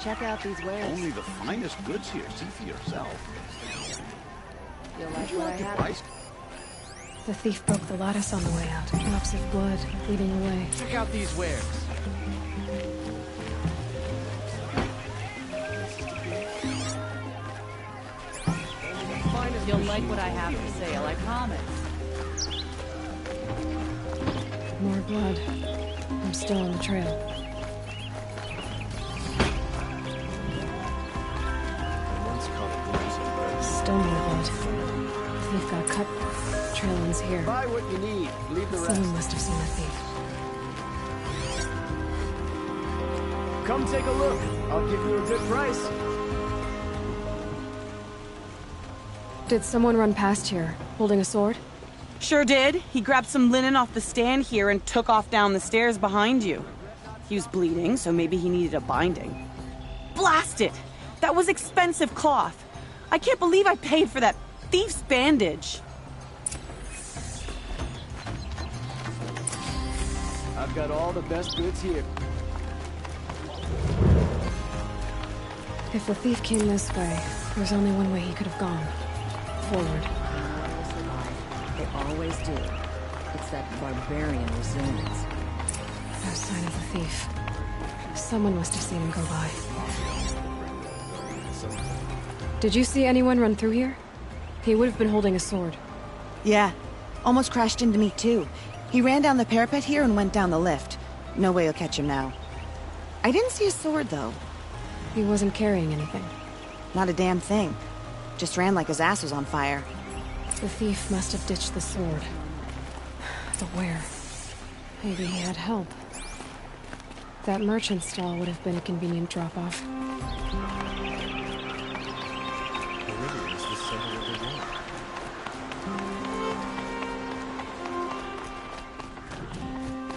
Check out these wares. Only the finest goods here. See for yourself. You'll like what I have. The thief broke the lattice on the way out. Drops of blood bleeding away. Check out these wares. You'll like what I have for sale, I promise. More blood. I'm still on the trail. Still more blood. Thief got cut. Trail ends here. Buy what you need. Leave the rest. Someone must have seen the thief. Come take a look. I'll give you a good price. Did someone run past here, holding a sword? Sure did. He grabbed some linen off the stand here and took off down the stairs behind you. He was bleeding, so maybe he needed a binding. Blast it! That was expensive cloth. I can't believe I paid for that thief's bandage. I've got all the best goods here. If the thief came this way, there's only one way he could have gone. Forward. They always do. It's that barbarian resilience. No sign of the thief. Someone must have seen him go by. Did you see anyone run through here? He would have been holding a sword. Yeah. Almost crashed into me, too. He ran down the parapet here and went down the lift. No way you'll catch him now. I didn't see a sword, though. He wasn't carrying anything. Not a damn thing. Just ran like his ass was on fire. The thief must have ditched the sword. But where? Maybe he had help. That merchant stall would have been a convenient drop-off.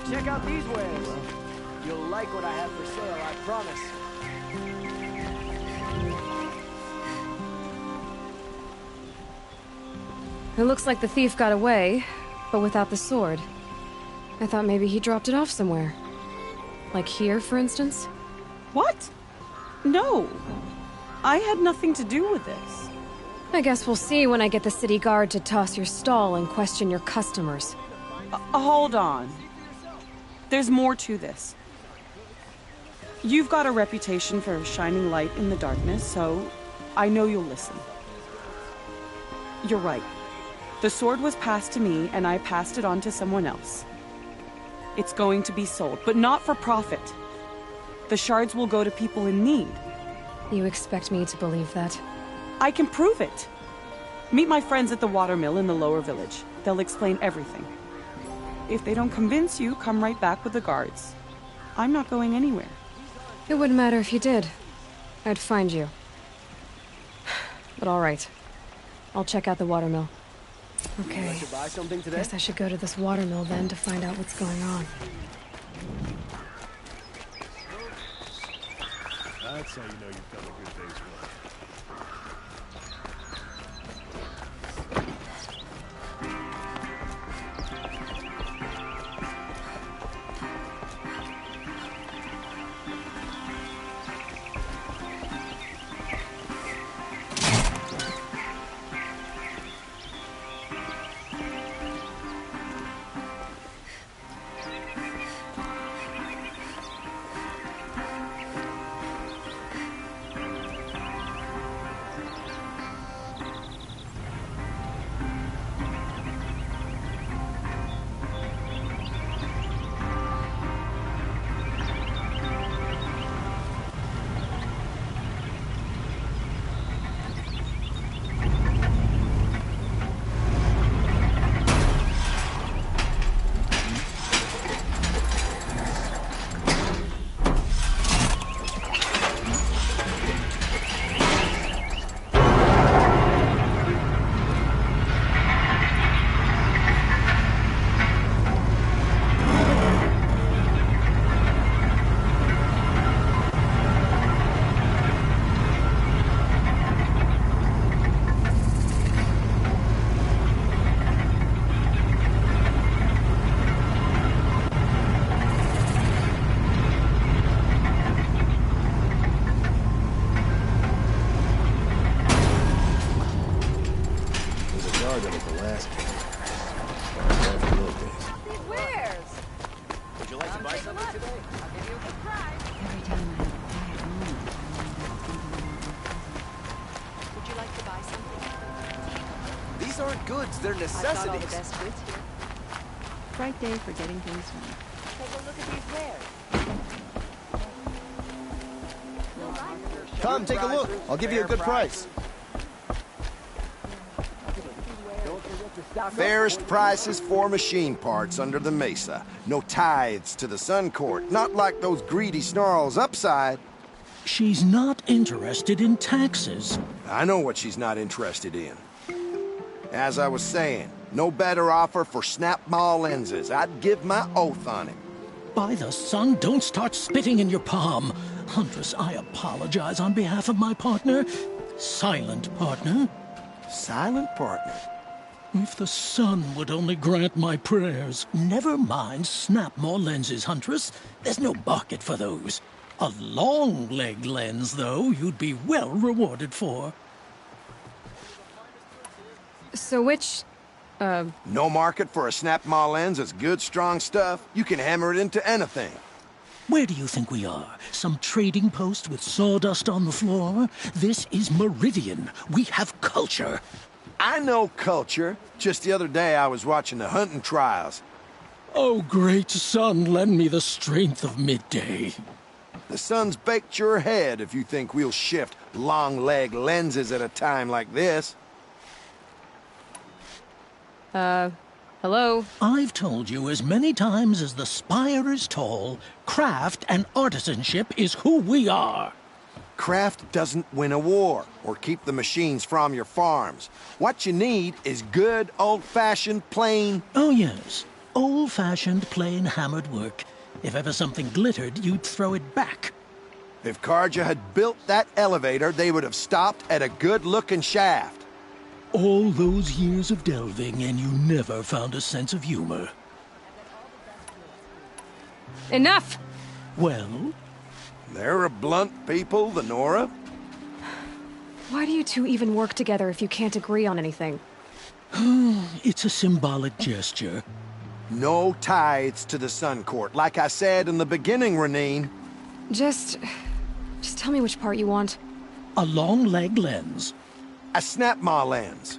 Check out these wares. You'll like what I have for sale, I promise. It looks like the thief got away, but without the sword. I thought maybe he dropped it off somewhere. Like here, for instance? What? No. I had nothing to do with this. I guess we'll see when I get the city guard to toss your stall and question your customers. Hold on. There's more to this. You've got a reputation for shining light in the darkness, so I know you'll listen. You're right. The sword was passed to me, and I passed it on to someone else. It's going to be sold, but not for profit. The shards will go to people in need. You expect me to believe that? I can prove it. Meet my friends at the watermill in the lower village. They'll explain everything. If they don't convince you, come right back with the guards. I'm not going anywhere. It wouldn't matter if you did. I'd find you. But all right. I'll check out the watermill. Okay. Buy something today? Guess I should go to this watermill then to find out what's going on. That's how you know you've done a good day's work. goods, they're I got all the necessities. best goods here. Frank day for getting things done. Take a look at these wares. Come, take a look. I'll give you a good price. Fairest prices for machine parts under the mesa. No tithes to the Sun Court. Not like those greedy snarls upside. She's not interested in taxes. I know what she's not interested in. As I was saying, no better offer for Snap-Maw lenses. I'd give my oath on him. By the sun, don't start spitting in your palm. Huntress, I apologize on behalf of my partner. Silent partner. Silent partner? If the sun would only grant my prayers. Never mind Snap-Maw lenses, Huntress. There's no market for those. A long-leg lens, though, you'd be well rewarded for. So which... No market for a Snap-Maw lens is good, strong stuff. You can hammer it into anything. Where do you think we are? Some trading post with sawdust on the floor? This is Meridian. We have culture. I know culture. Just the other day I was watching the hunting trials. Oh, great sun, lend me the strength of midday. The sun's baked your head if you think we'll shift long-leg lenses at a time like this. hello? I've told you as many times as the spire is tall, craft and artisanship is who we are. Craft doesn't win a war or keep the machines from your farms. What you need is good, old-fashioned, plain... Oh, yes. Old-fashioned, plain hammered work. If ever something glittered, you'd throw it back. If Carja had built that elevator, they would have stopped at a good-looking shaft. All those years of delving, and you never found a sense of humor. Enough! Well? They're a blunt people, the Nora. Why do you two even work together if you can't agree on anything? It's a symbolic gesture. No tithes to the Sun Court. Like I said in the beginning, Renine. Just tell me which part you want. A long-leg lens. A Snap-Maw lens.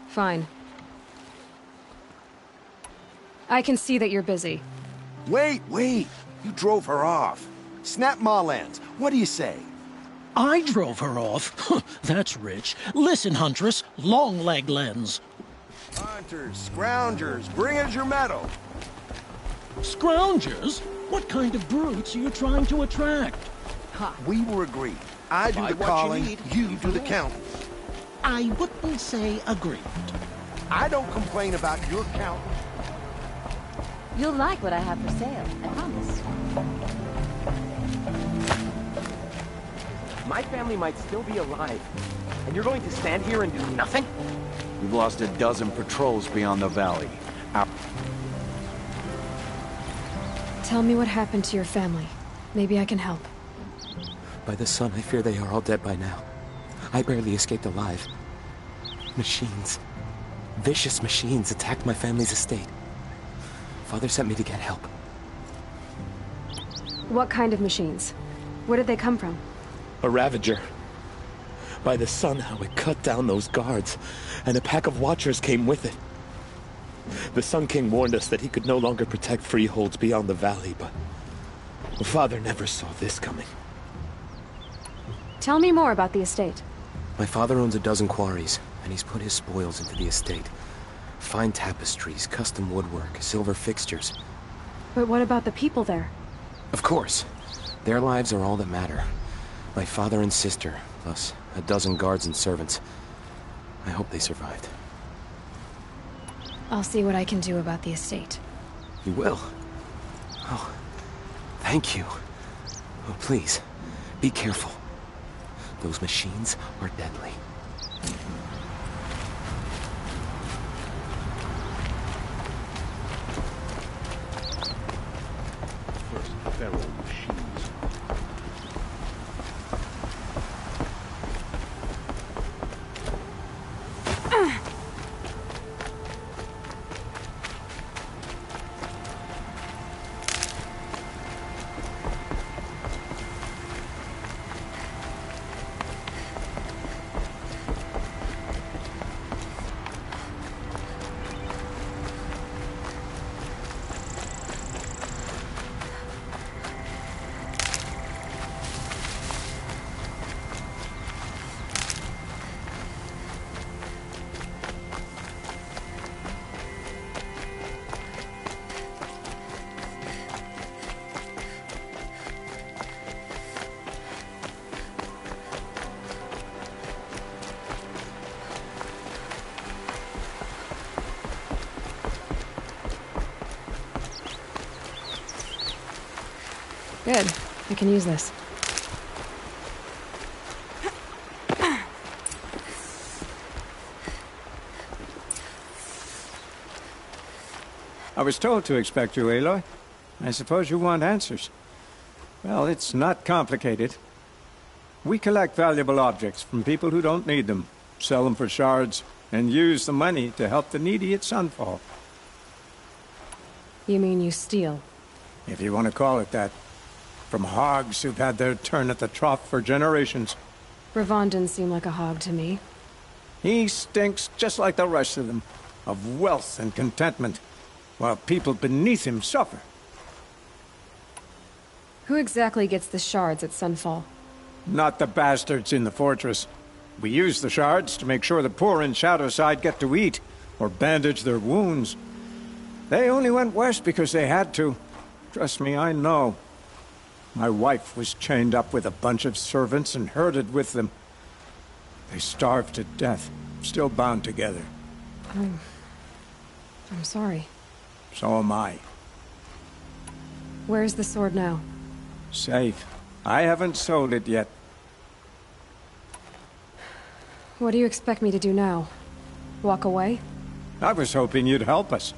Fine. I can see that you're busy. Wait. You drove her off. Snap-Maw lens. What do you say? I drove her off? That's rich. Listen, Huntress. Long-leg lens. Hunters, scroungers, bring us your metal. Scroungers? What kind of brutes are you trying to attract? We were agreed. I do the calling, you do the counting. I wouldn't say agreed. I don't complain about your counting. You'll like what I have for sale, I promise. My family might still be alive. And you're going to stand here and do nothing? We've lost a dozen patrols beyond the valley. Tell me what happened to your family. Maybe I can help. By the sun, I fear they are all dead by now. I barely escaped alive. Machines. Vicious machines attacked my family's estate. Father sent me to get help. What kind of machines? Where did they come from? A Ravager. By the sun, how it cut down those guards, and a pack of watchers came with it. The Sun King warned us that he could no longer protect freeholds beyond the valley, but Father never saw this coming. Tell me more about the estate. My father owns a dozen quarries, and he's put his spoils into the estate. Fine tapestries, custom woodwork, silver fixtures. But what about the people there? Of course. Their lives are all that matter. My father and sister, plus a dozen guards and servants. I hope they survived. I'll see what I can do about the estate. You will? Oh, thank you. Oh, please, be careful. Those machines are deadly. First feral machines. Good. I can use this. I was told to expect you, Aloy. I suppose you want answers. Well, it's not complicated. We collect valuable objects from people who don't need them, sell them for shards, and use the money to help the needy at Sunfall. You mean you steal? If you want to call it that. From hogs who've had their turn at the trough for generations. Ravon didn't seem like a hog to me. He stinks just like the rest of them, of wealth and contentment, while people beneath him suffer. Who exactly gets the shards at Sunfall? Not the bastards in the fortress. We use the shards to make sure the poor in Shadowside get to eat, or bandage their wounds. They only went west because they had to. Trust me, I know. My wife was chained up with a bunch of servants and herded with them. They starved to death, still bound together. I'm sorry. So am I. Where's the sword now? Safe. I haven't sold it yet. What do you expect me to do now? Walk away? I was hoping you'd help us.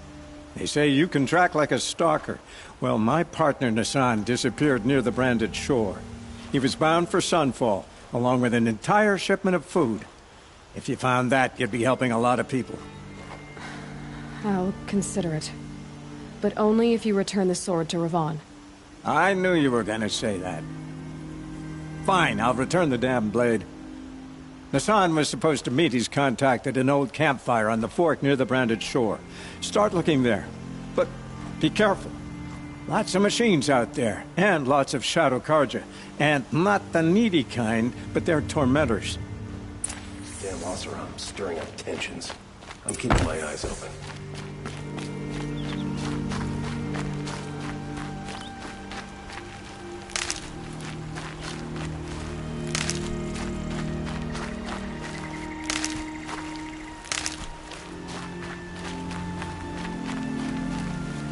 They say you can track like a stalker. Well, my partner Nassan disappeared near the branded shore. He was bound for Sunfall, along with an entire shipment of food. If you found that, you'd be helping a lot of people. I'll consider it. But only if you return the sword to Ravon. I knew you were gonna say that. Fine, I'll return the damn blade. Nassan was supposed to meet his contact at an old campfire on the fork near the branded shore. Start looking there. But be careful. Lots of machines out there, and lots of Shadow Karja. And not the needy kind, but they're tormentors. Damn Oseram, stirring up tensions. I'm keeping my eyes open.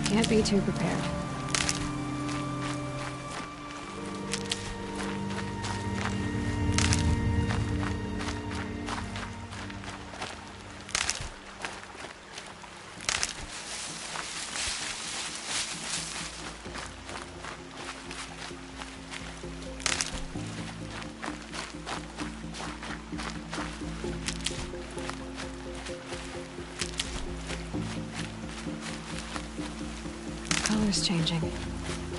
Can't be too prepared. Color's changing.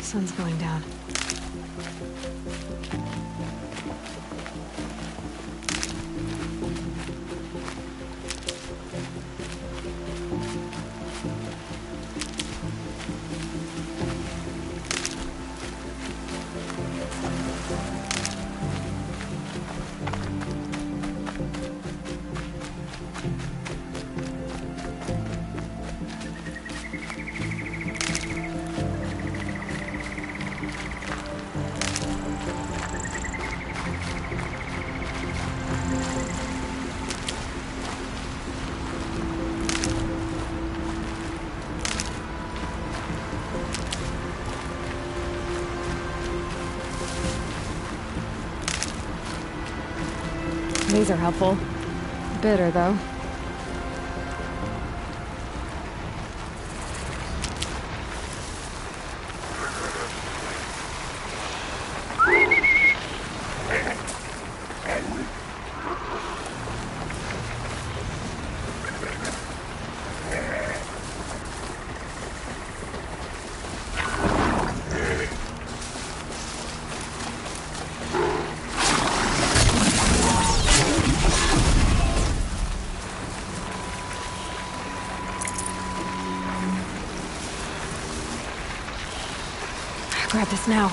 Sun's going down. These are helpful. Bitter, though. Grab this now.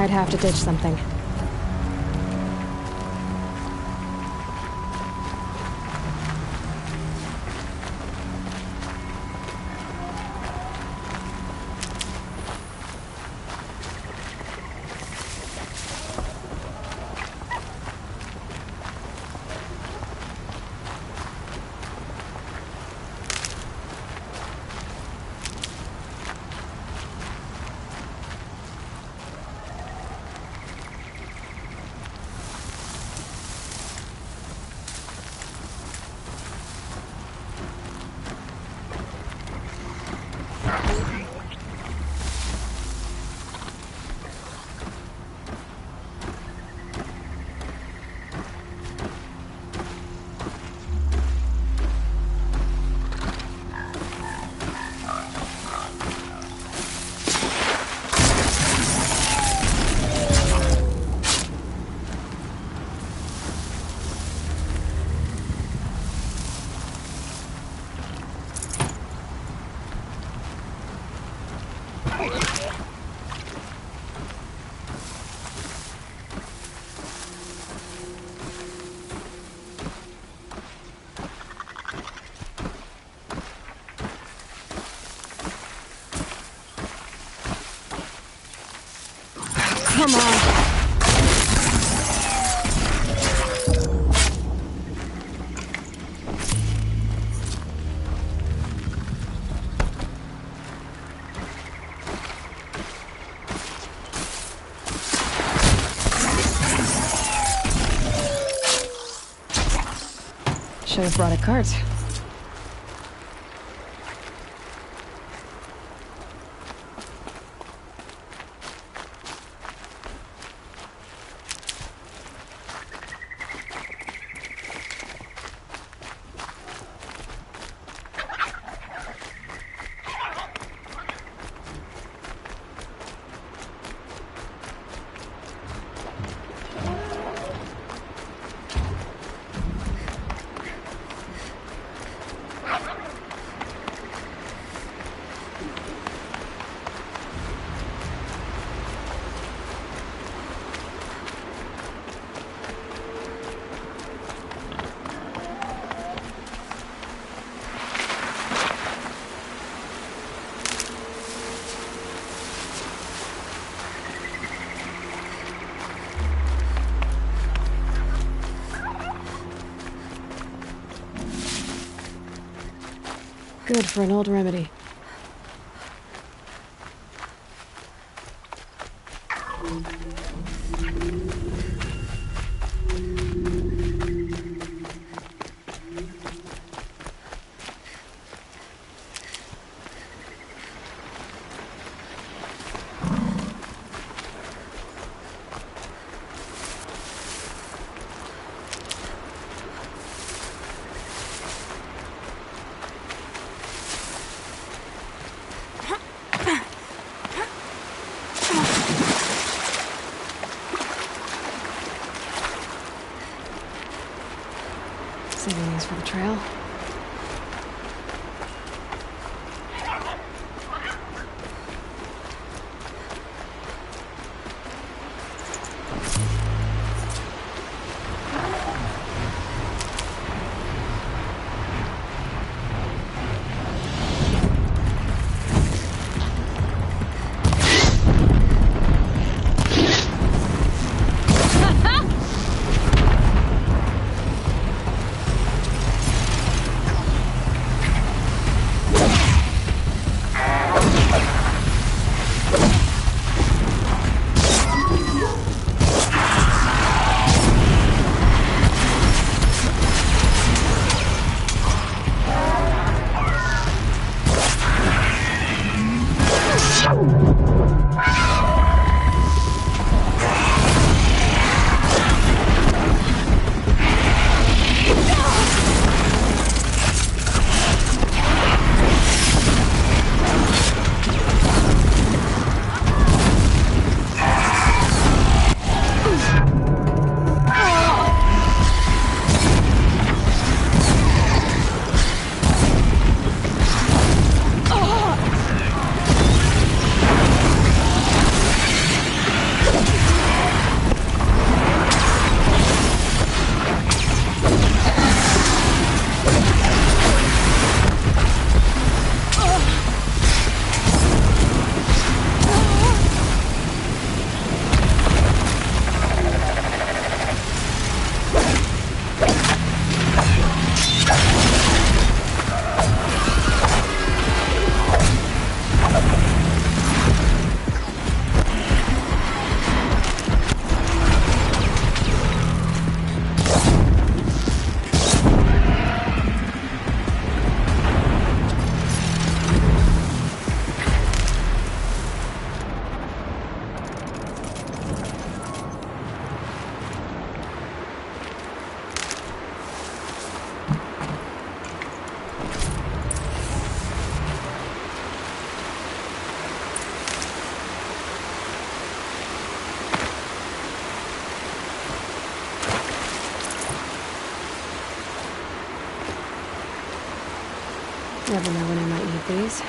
I'd have to ditch something. Come on. Should have brought a cart. Good for an old remedy. Saving these for the trail. Never know when I might need these.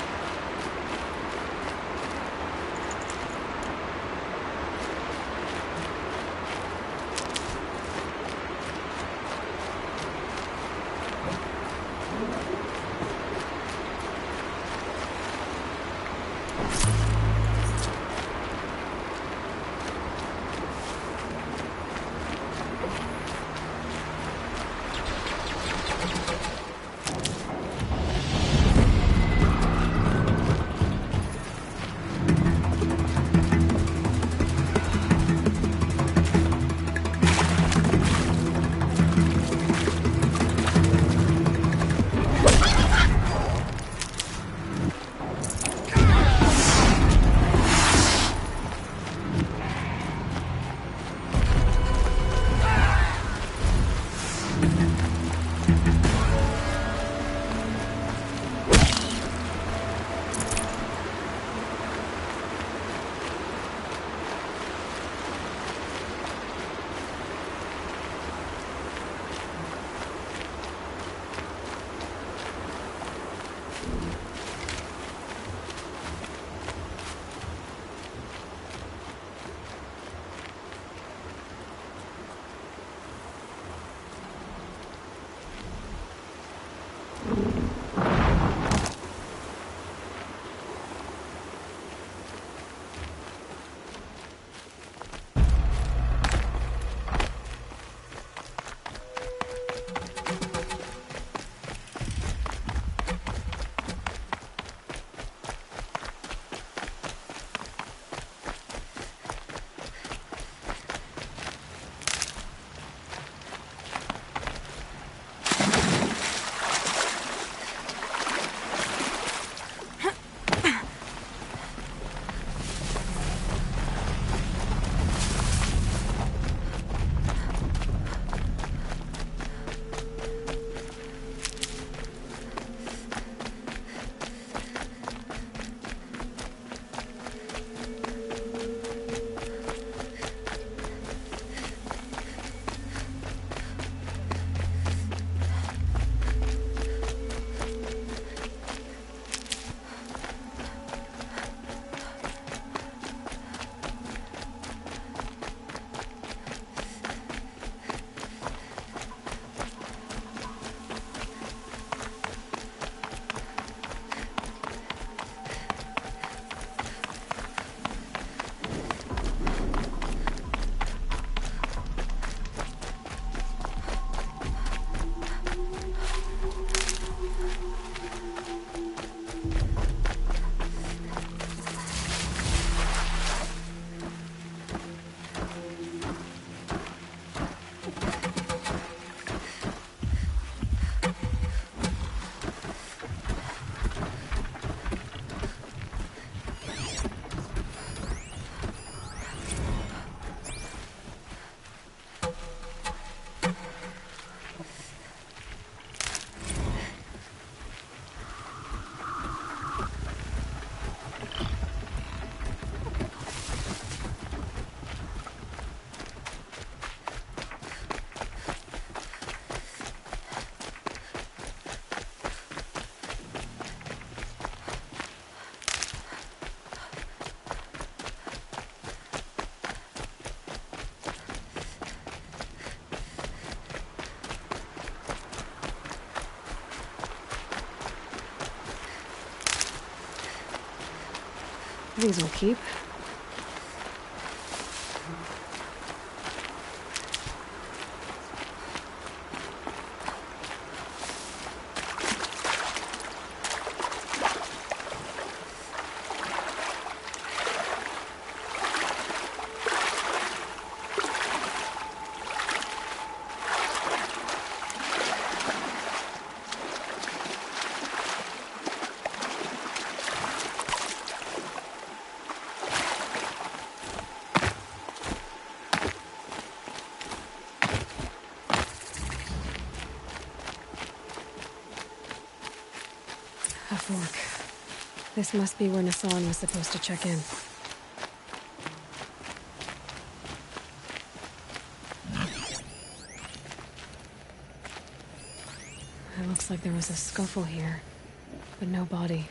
These will keep. A fork. This must be where Nassan was supposed to check in. It looks like there was a scuffle here. but no body.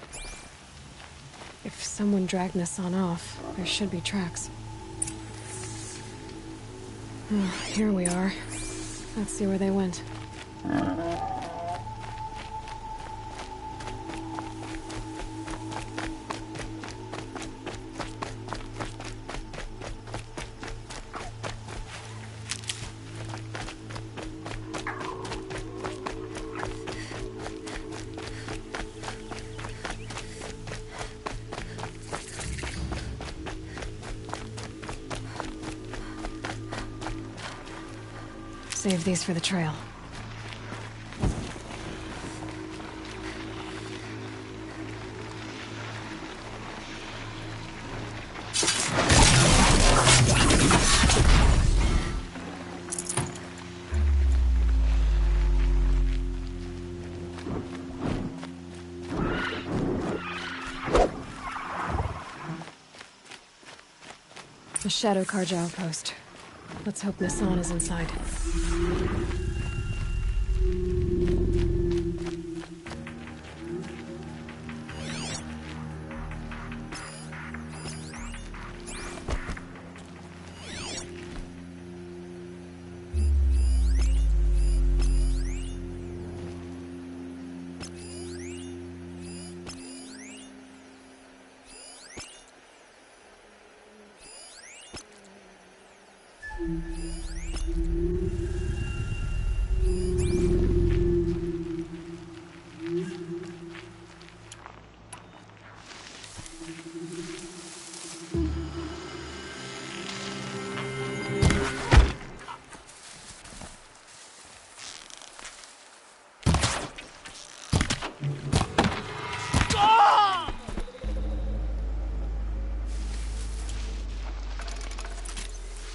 If someone dragged Nassan off, there should be tracks. Oh, here we are. Let's see where they went. Save these for the trail. The Shadow Karja outpost. Let's hope Nassan is inside.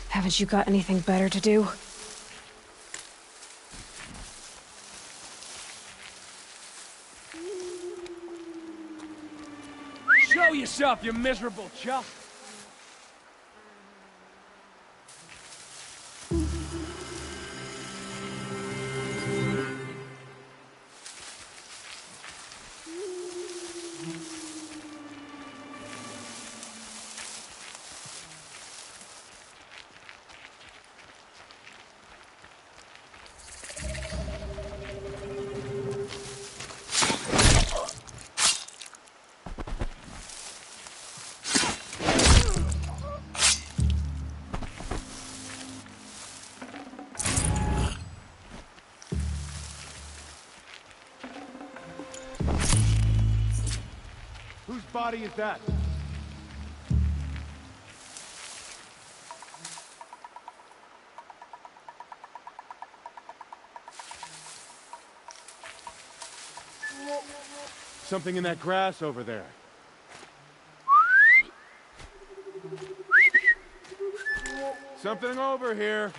Haven't you got anything better to do? Show yourself, you miserable chump! Whose body is that? Something in that grass over there. Something over here.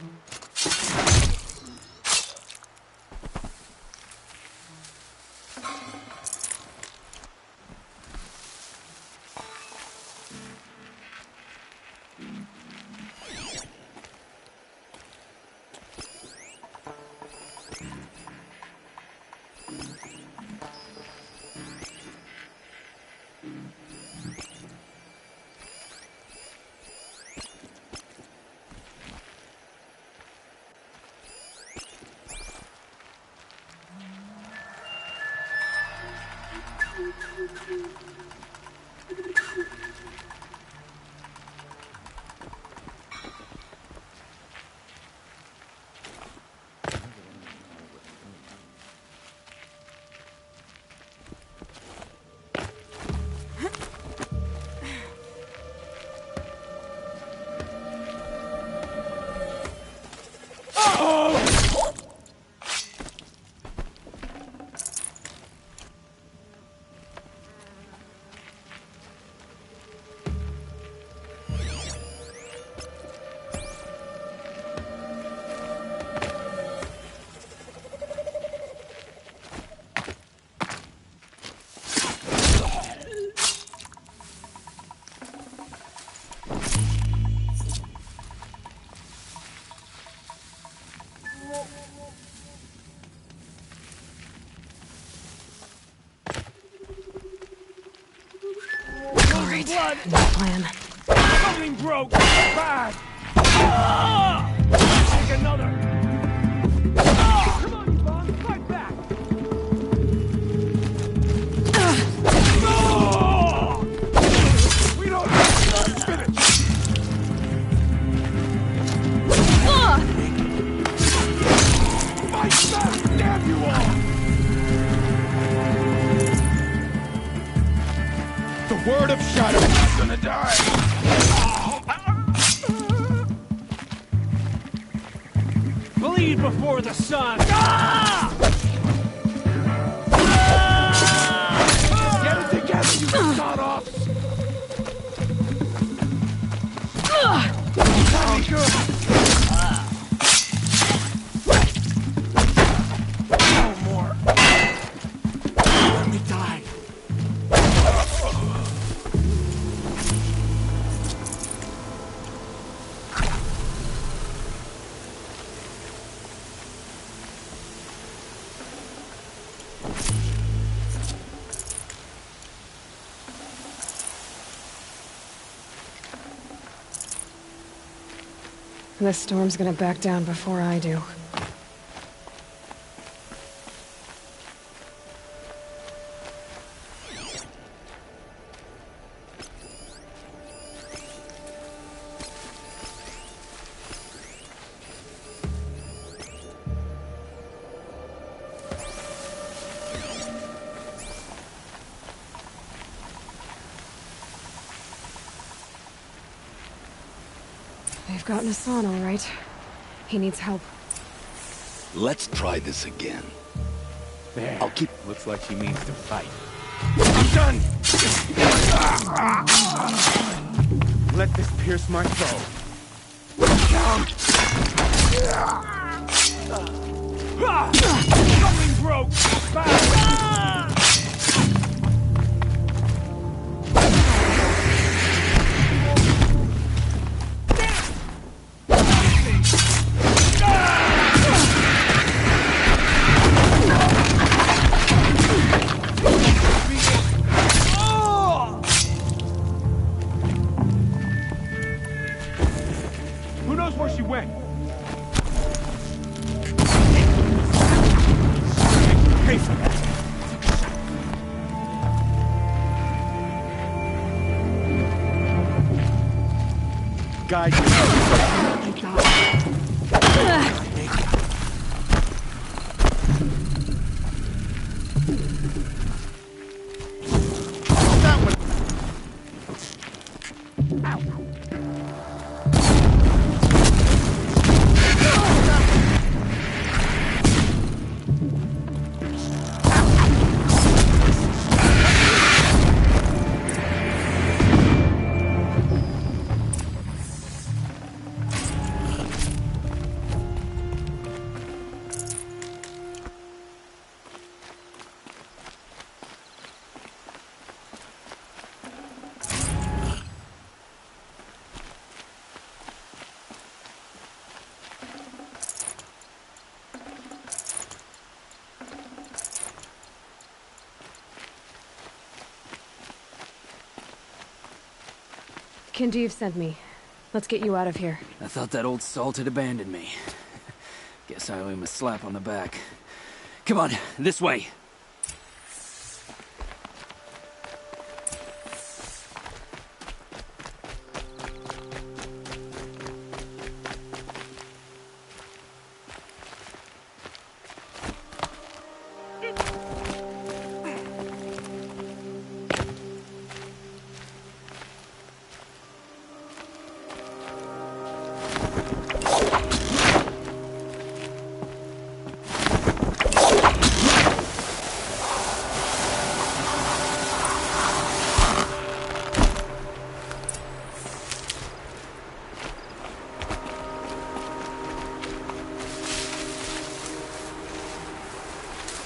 Great. blood. No plan. Something broke. Bad. Ah! Take another. Ah! Come on, Yvonne. Fight back. Ah! We don't finish. Fight back. Damn you all. The word of Shadow. I'm gonna die. Bleed before the sun. Ah! Ah! Get it together, you sawed-offs. That'll be good. No more. Let me die. This storm's gonna back down before I do. They've gotten Hassan, all right. He needs help. Let's try this again. There. I'll keep... Looks like she means to fight. I'm done. Let this pierce my soul. Something broke. Bad. Who knows where she went? Pay for that. Guide Kindeev sent me. Let's get you out of here. I thought that old salt had abandoned me. Guess I owe him a slap on the back. Come on, this way.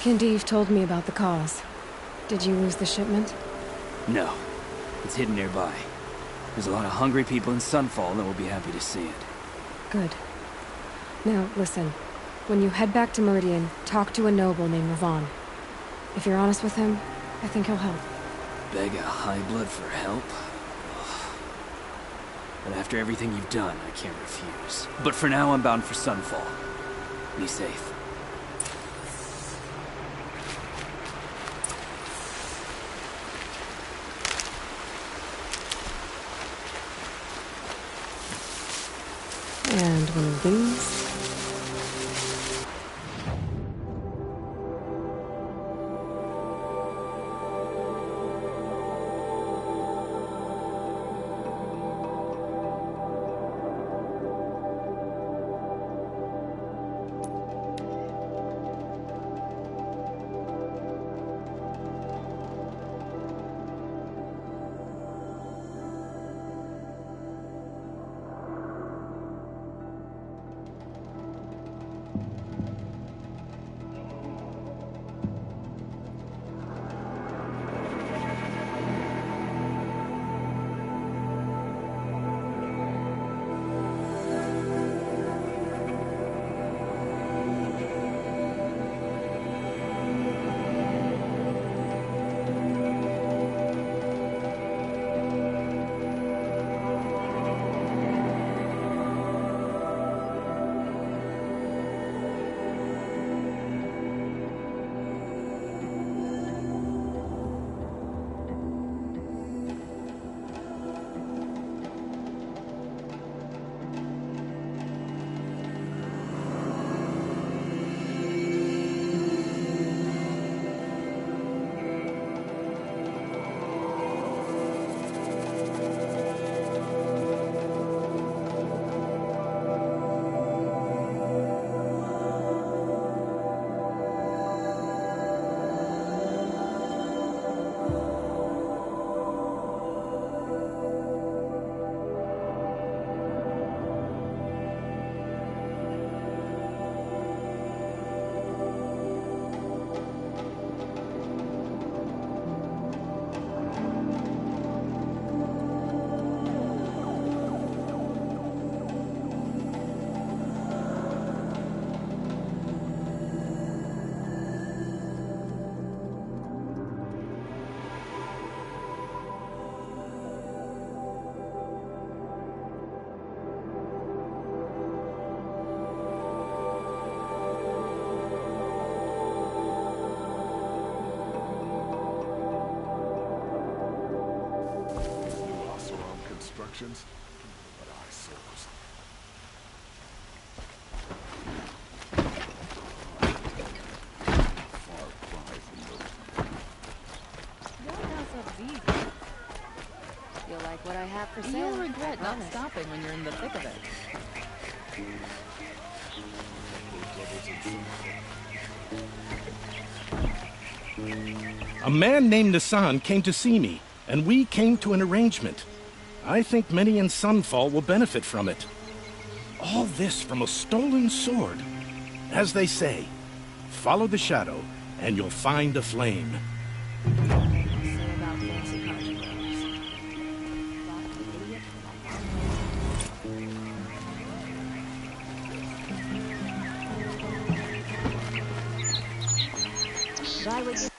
Kindeev told me about the cause. Did you lose the shipment? No. It's hidden nearby. There's a lot of hungry people in Sunfall that will be happy to see it. Good. Now, listen. When you head back to Meridian, talk to a noble named Ravon. If you're honest with him, I think he'll help. Beg a high blood for help? And after everything you've done, I can't refuse. But for now, I'm bound for Sunfall. Be safe. And one of these. Constructions, but eyesores. Far cry from Your house up vegan. You'll like what I have for sale. You'll regret I not promise. stopping when you're in the thick of it. A man named Nassan came to see me, and we came to an arrangement. I think many in Sunfall will benefit from it. All this from a stolen sword. As they say, follow the shadow, and you'll find a flame. Buy what you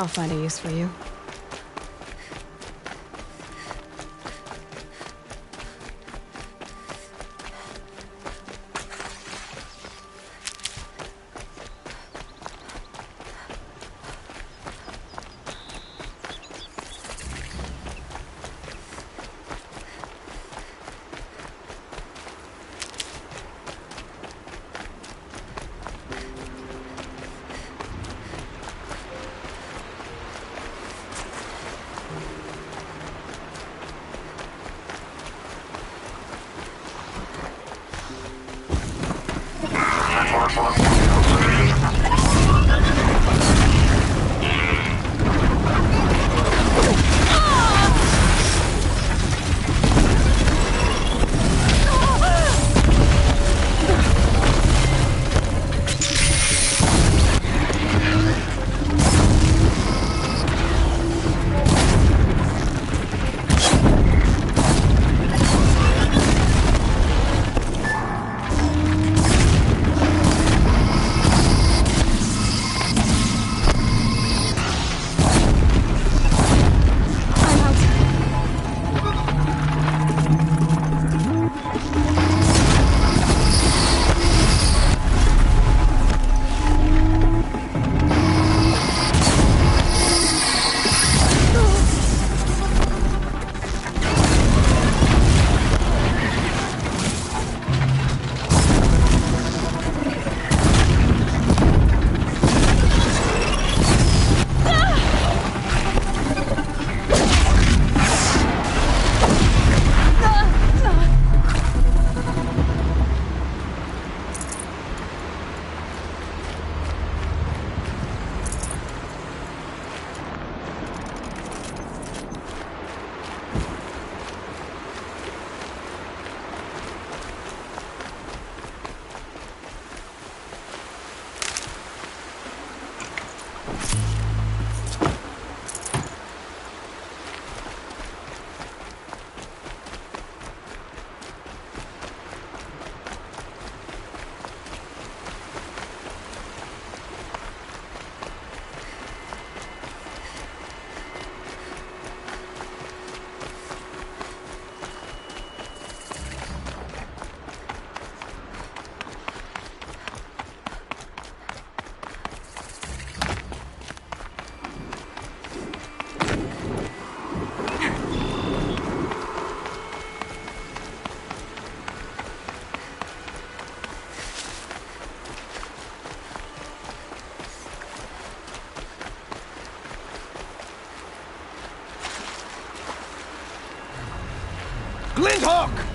I'll find a use for you. Glinthawk!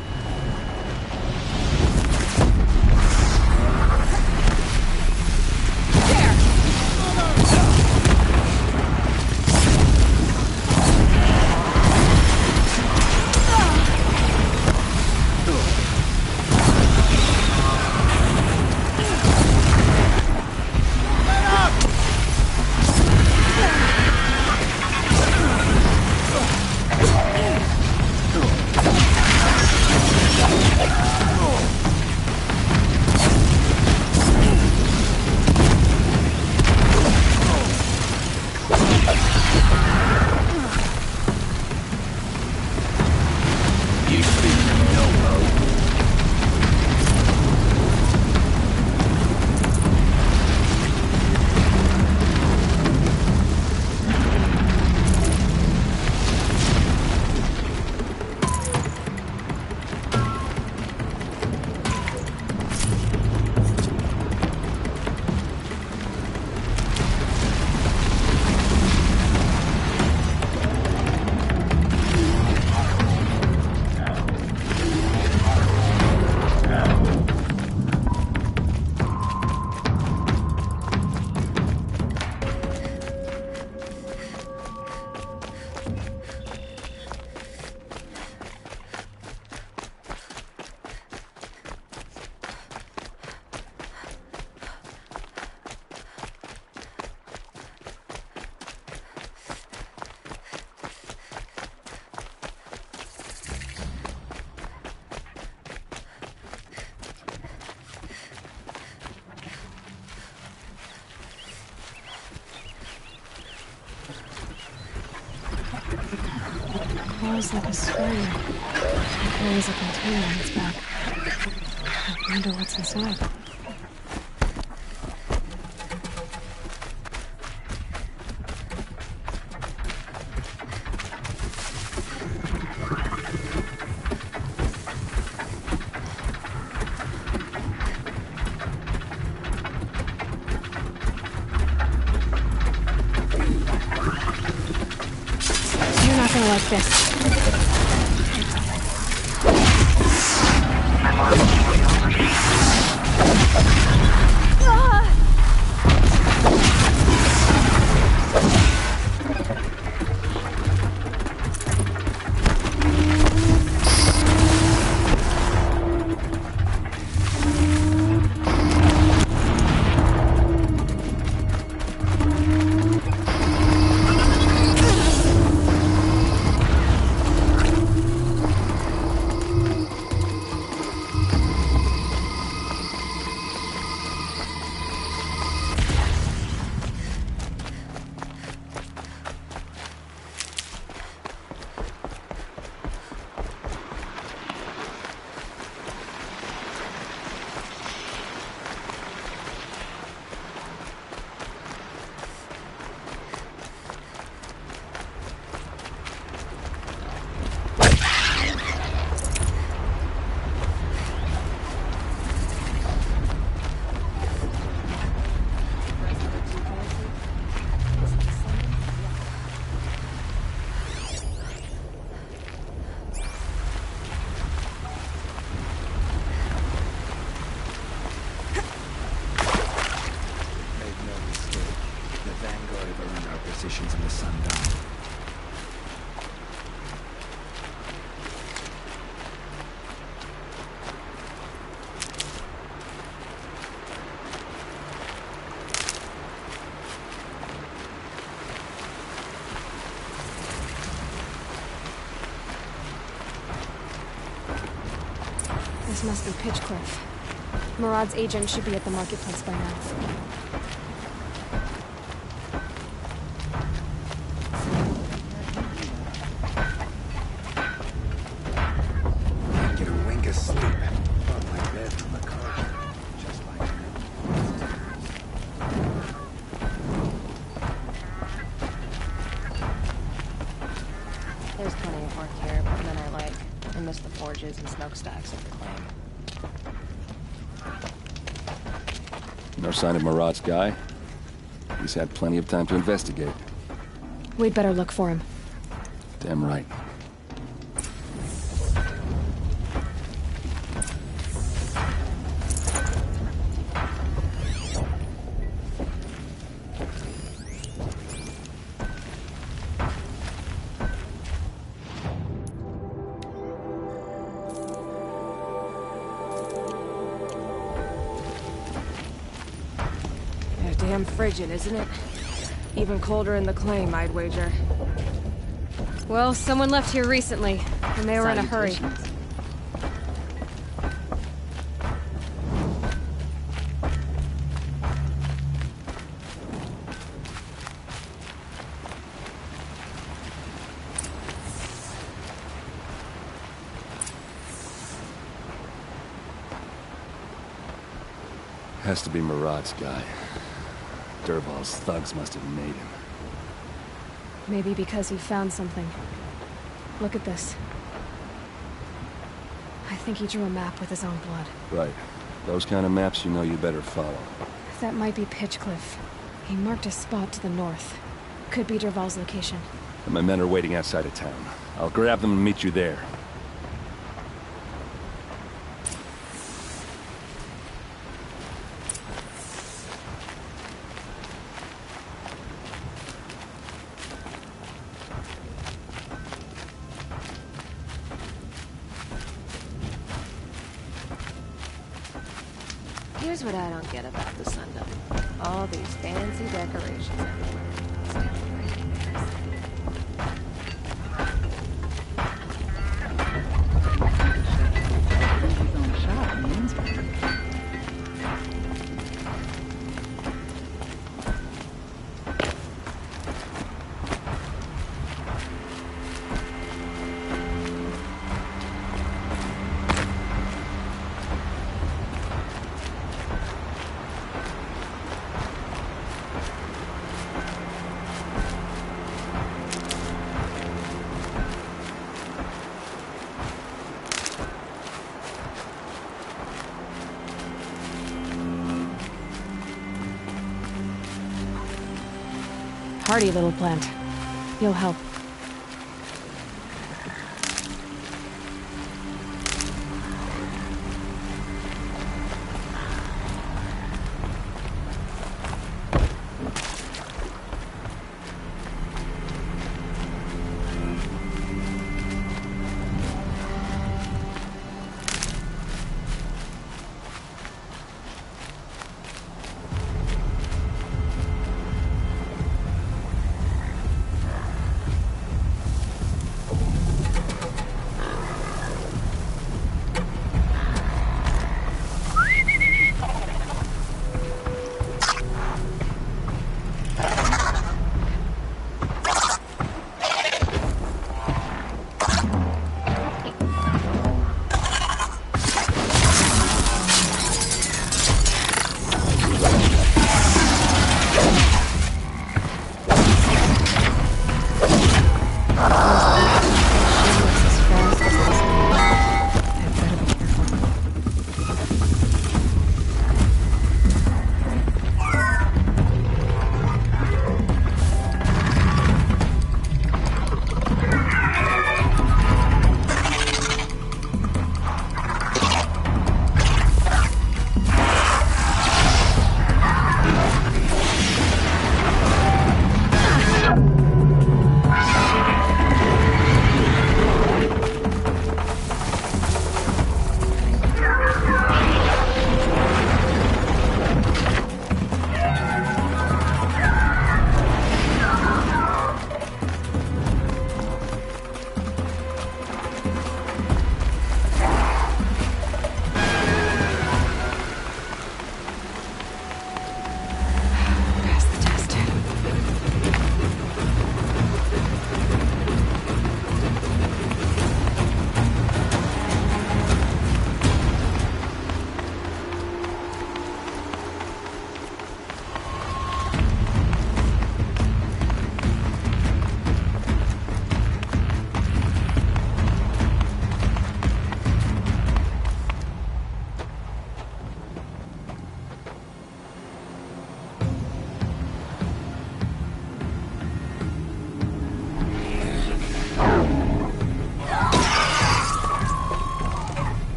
Crawls like a spider. It carries a container on its back. I wonder what's inside. You're not gonna like this. Positions in the sundial. This must be Pitchcliff. Murad's agent should be at the marketplace by now. Get a wink of sleep. Felt like that from the car. Just like that. There's plenty of work here, but none I like. I miss the forges and smokestacks of the claim. No sign of Murad's guy? He's had plenty of time to investigate. We'd better look for him. Damn right. Damn frigid, isn't it? Even colder in the claim, I'd wager. Well, someone left here recently, and they were in a hurry. Has to be Murad's guy. Dervahl's thugs must have made him. Maybe because he found something. Look at this. I think he drew a map with his own blood. Right. Those kind of maps you know you better follow. That might be Pitchcliff. He marked a spot to the north. Could be Dervahl's location. And my men are waiting outside of town. I'll grab them and meet you there. Here's what I don't get about the Sundial. All these fancy decorations everywhere. It's downright embarrassing. His own shop in Winsburg. Hardy little plant. You'll help.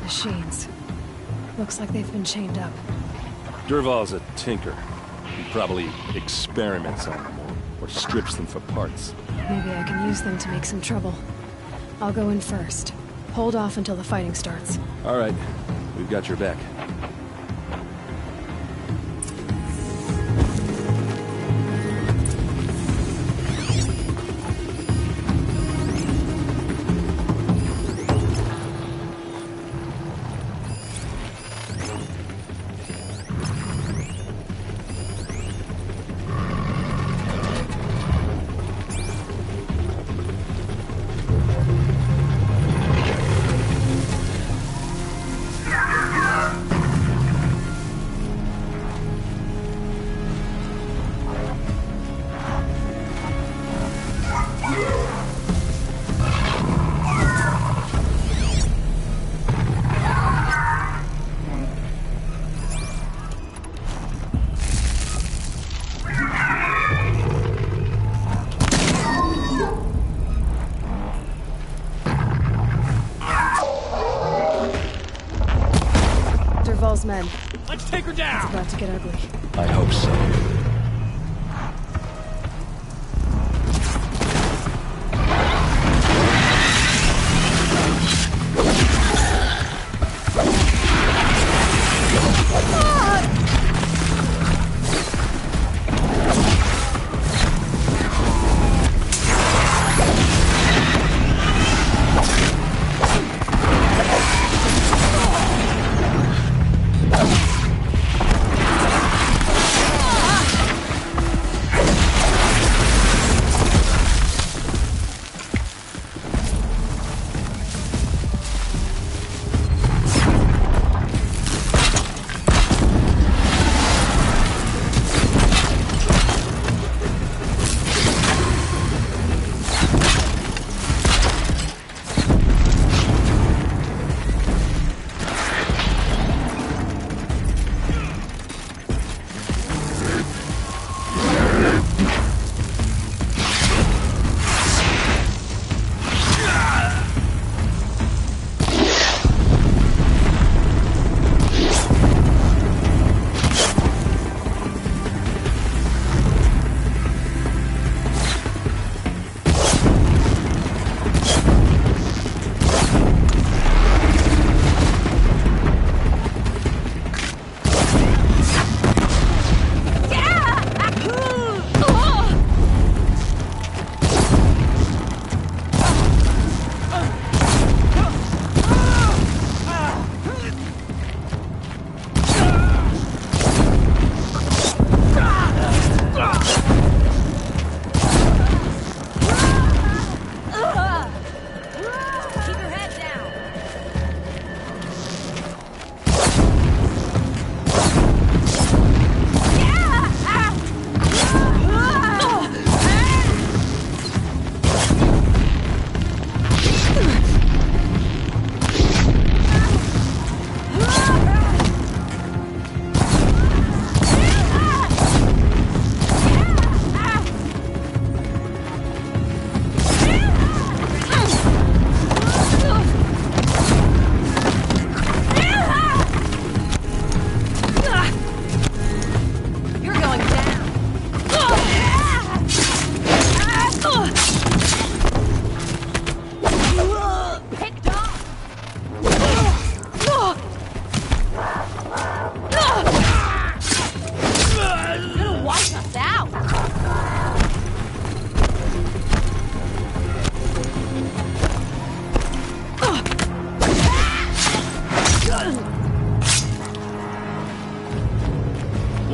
Machines. Looks like they've been chained up. Dervahl's a tinker. He probably experiments on them or strips them for parts. Maybe I can use them to make some trouble. I'll go in first. Hold off until the fighting starts. All right. We've got your back. Men. Let's take her down! It's about to get ugly. I hope so.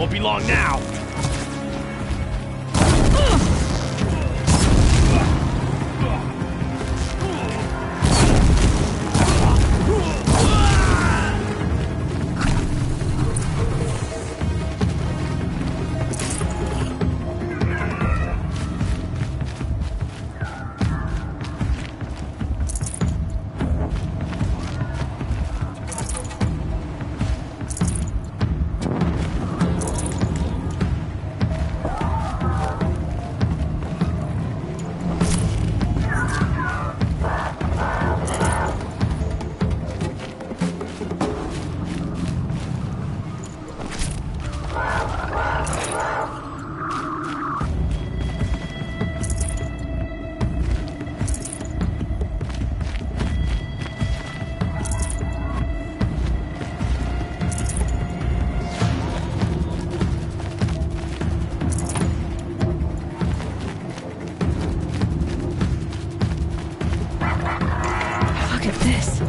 Won't be long now. Look at this.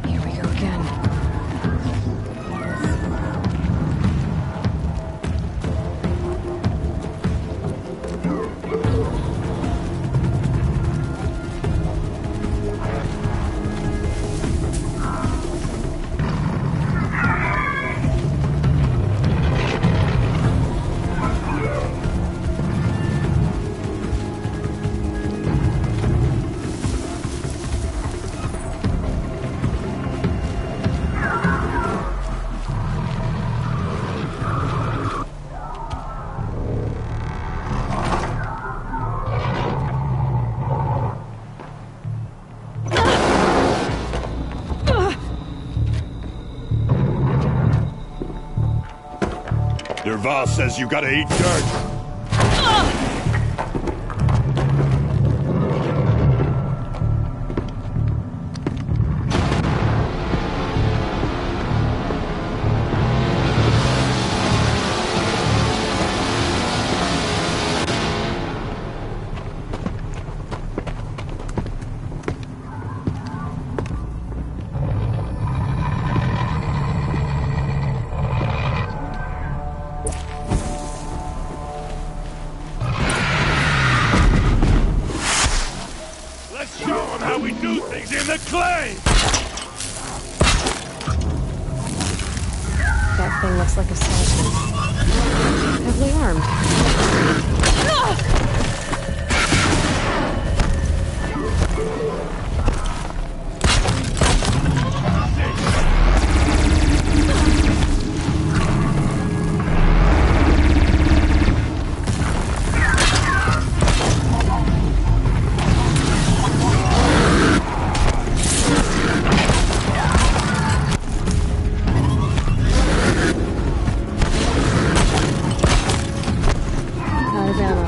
Here we go again. Dervahl says you gotta eat dirt. Show them how we do things in the clay! That thing looks like a sergeant. Heavily armed. Out of ammo.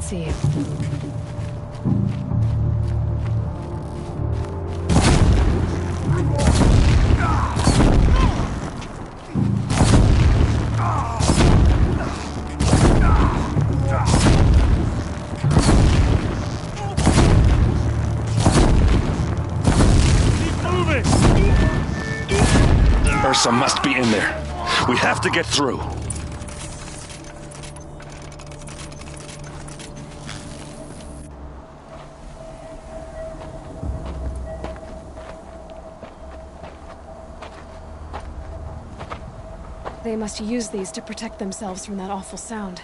see you. Ursa must be in there. We have to get through. They must use these to protect themselves from that awful sound.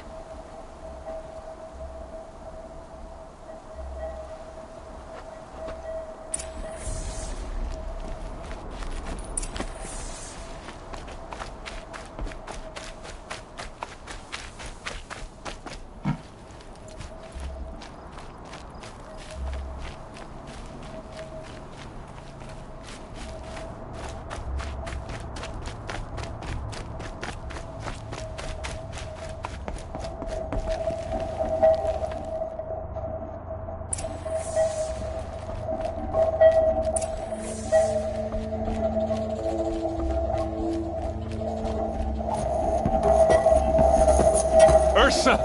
Ursa!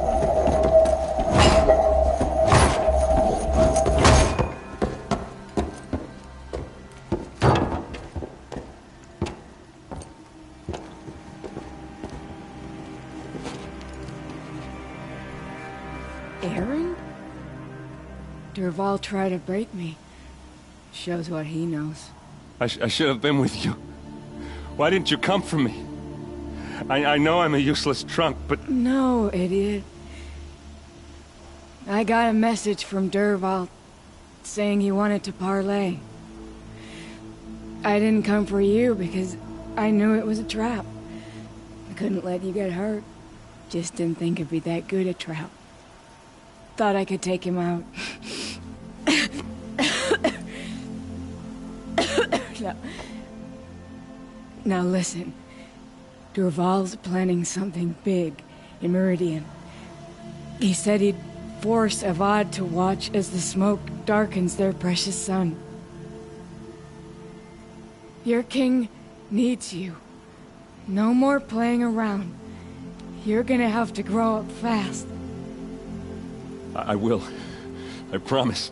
Aaron? Dervahl tried to break me. Shows what he knows. I should have been with you. Why didn't you come for me? I know I'm a useless trunk, but... No, idiot. I got a message from Dervahl saying he wanted to parlay. I didn't come for you because I knew it was a trap. I couldn't let you get hurt. Just didn't think it'd be that good a trap. Thought I could take him out. Now listen. Dervahl's planning something big in Meridian. He said he'd force Avad to watch as the smoke darkens their precious sun. Your king needs you. No more playing around. You're gonna have to grow up fast. I will. I promise.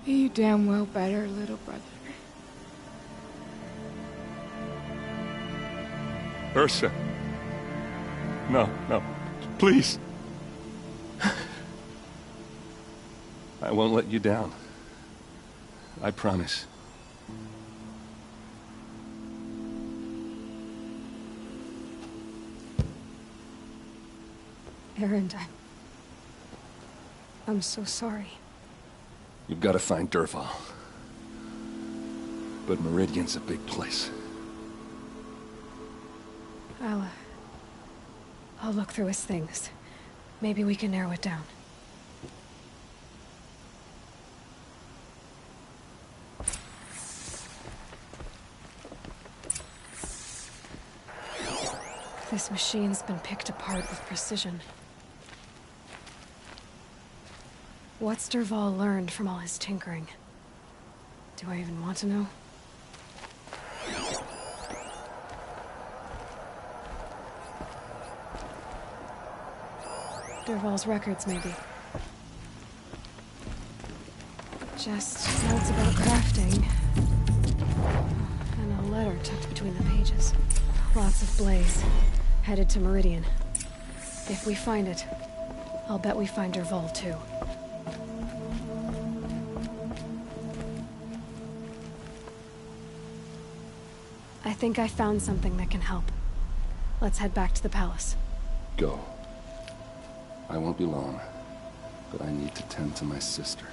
You damn well better, little brother. Ursa. No, no. Please. I won't let you down. I promise. Erend, I'm so sorry. You've got to find Dervahl. But Meridian's a big place. I'll look through his things. Maybe we can narrow it down. This machine's been picked apart with precision. What's Dervahl learned from all his tinkering? Do I even want to know? Dervahl's records, maybe. Just notes about crafting. And a letter tucked between the pages. Lots of blaze. Headed to Meridian. If we find it, I'll bet we find Dervahl too. I think I found something that can help. Let's head back to the palace. Go. I won't be long, but I need to tend to my sister.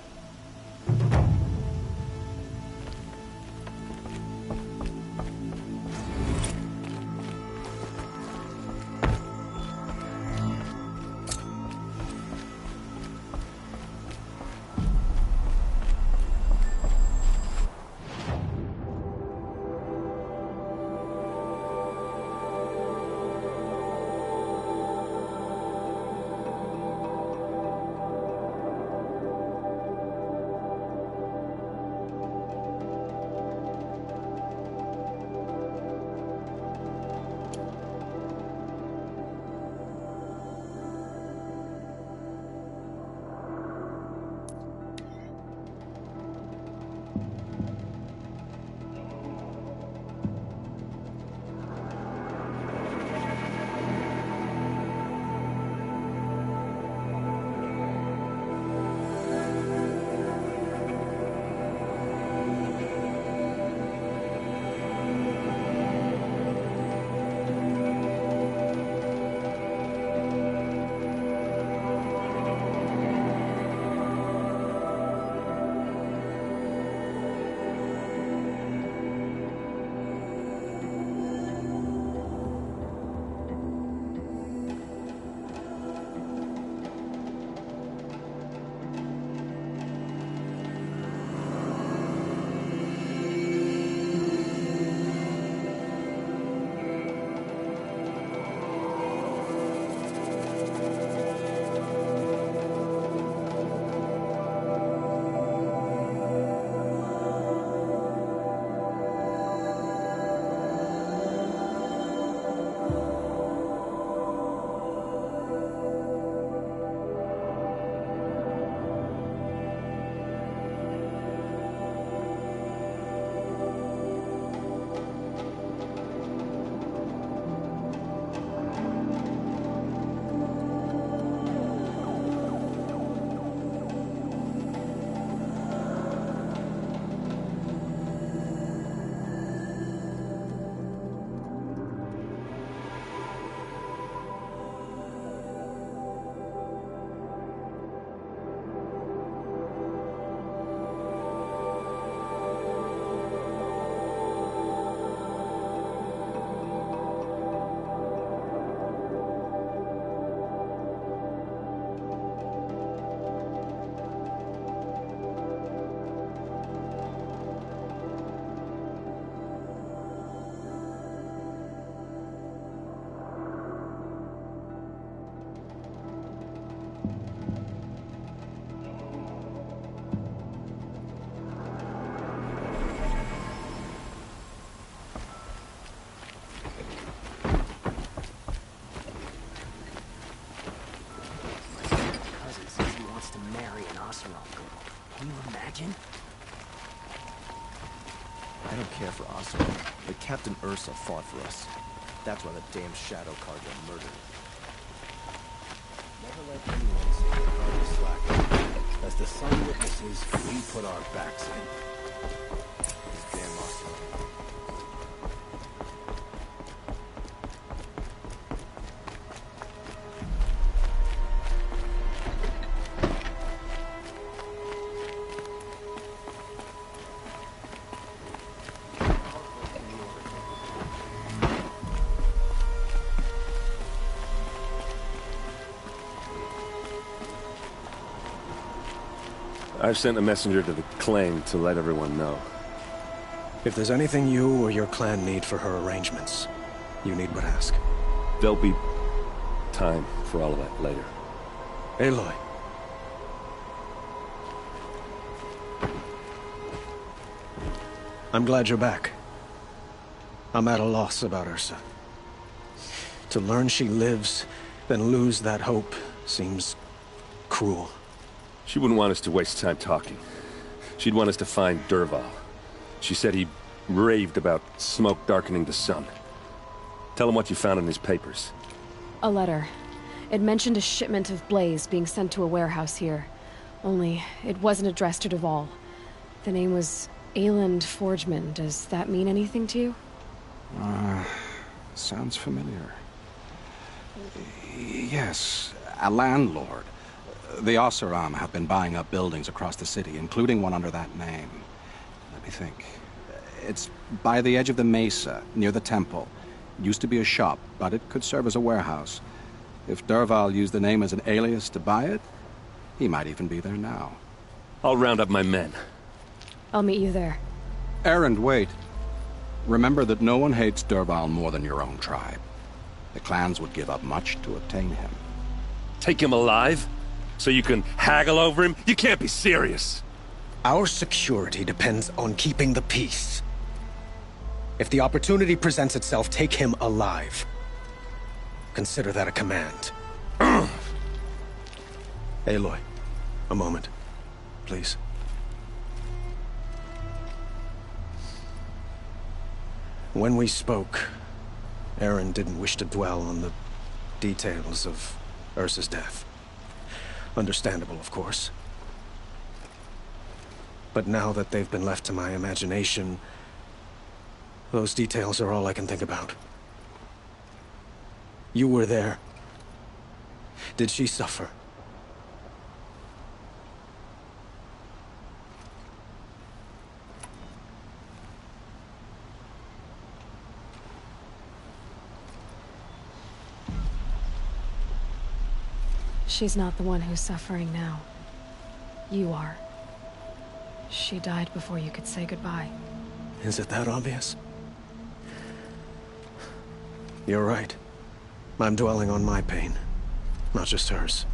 I don't care for Oseram, but Captain Ursa fought for us. That's why the damn Shadow Card got murdered. Never let anyone say the guard is slack. As the sun witnesses, we put our backs in. These damn Oseram. I've sent a messenger to the claim to let everyone know. If there's anything you or your clan need for her arrangements, you need but ask. There'll be time for all of that later. Aloy. I'm glad you're back. I'm at a loss about Ursa. To learn she lives, then lose that hope, seems cruel. She wouldn't want us to waste time talking. She'd want us to find Dervahl. She said he raved about smoke darkening the sun. Tell him what you found in his papers. A letter. It mentioned a shipment of blaze being sent to a warehouse here. Only, it wasn't addressed to Dervahl. The name was Ayland Forgeman. Does that mean anything to you? Sounds familiar. Yes, a landlord. The Oseram have been buying up buildings across the city, including one under that name. Let me think. It's by the edge of the mesa, near the temple. Used to be a shop, but it could serve as a warehouse. If Dervahl used the name as an alias to buy it, he might even be there now. I'll round up my men. I'll meet you there. Erend, wait. Remember that no one hates Dervahl more than your own tribe. The clans would give up much to obtain him. Take him alive? So you can haggle over him? You can't be serious. Our security depends on keeping the peace. If the opportunity presents itself, take him alive. Consider that a command. Aloy, a moment, please. When we spoke, Erend didn't wish to dwell on the details of Ursa's death. Understandable, of course. But now that they've been left to my imagination, those details are all I can think about. You were there. Did she suffer? She's not the one who's suffering now. You are. She died before you could say goodbye. Is it that obvious? You're right. I'm dwelling on my pain, not just hers.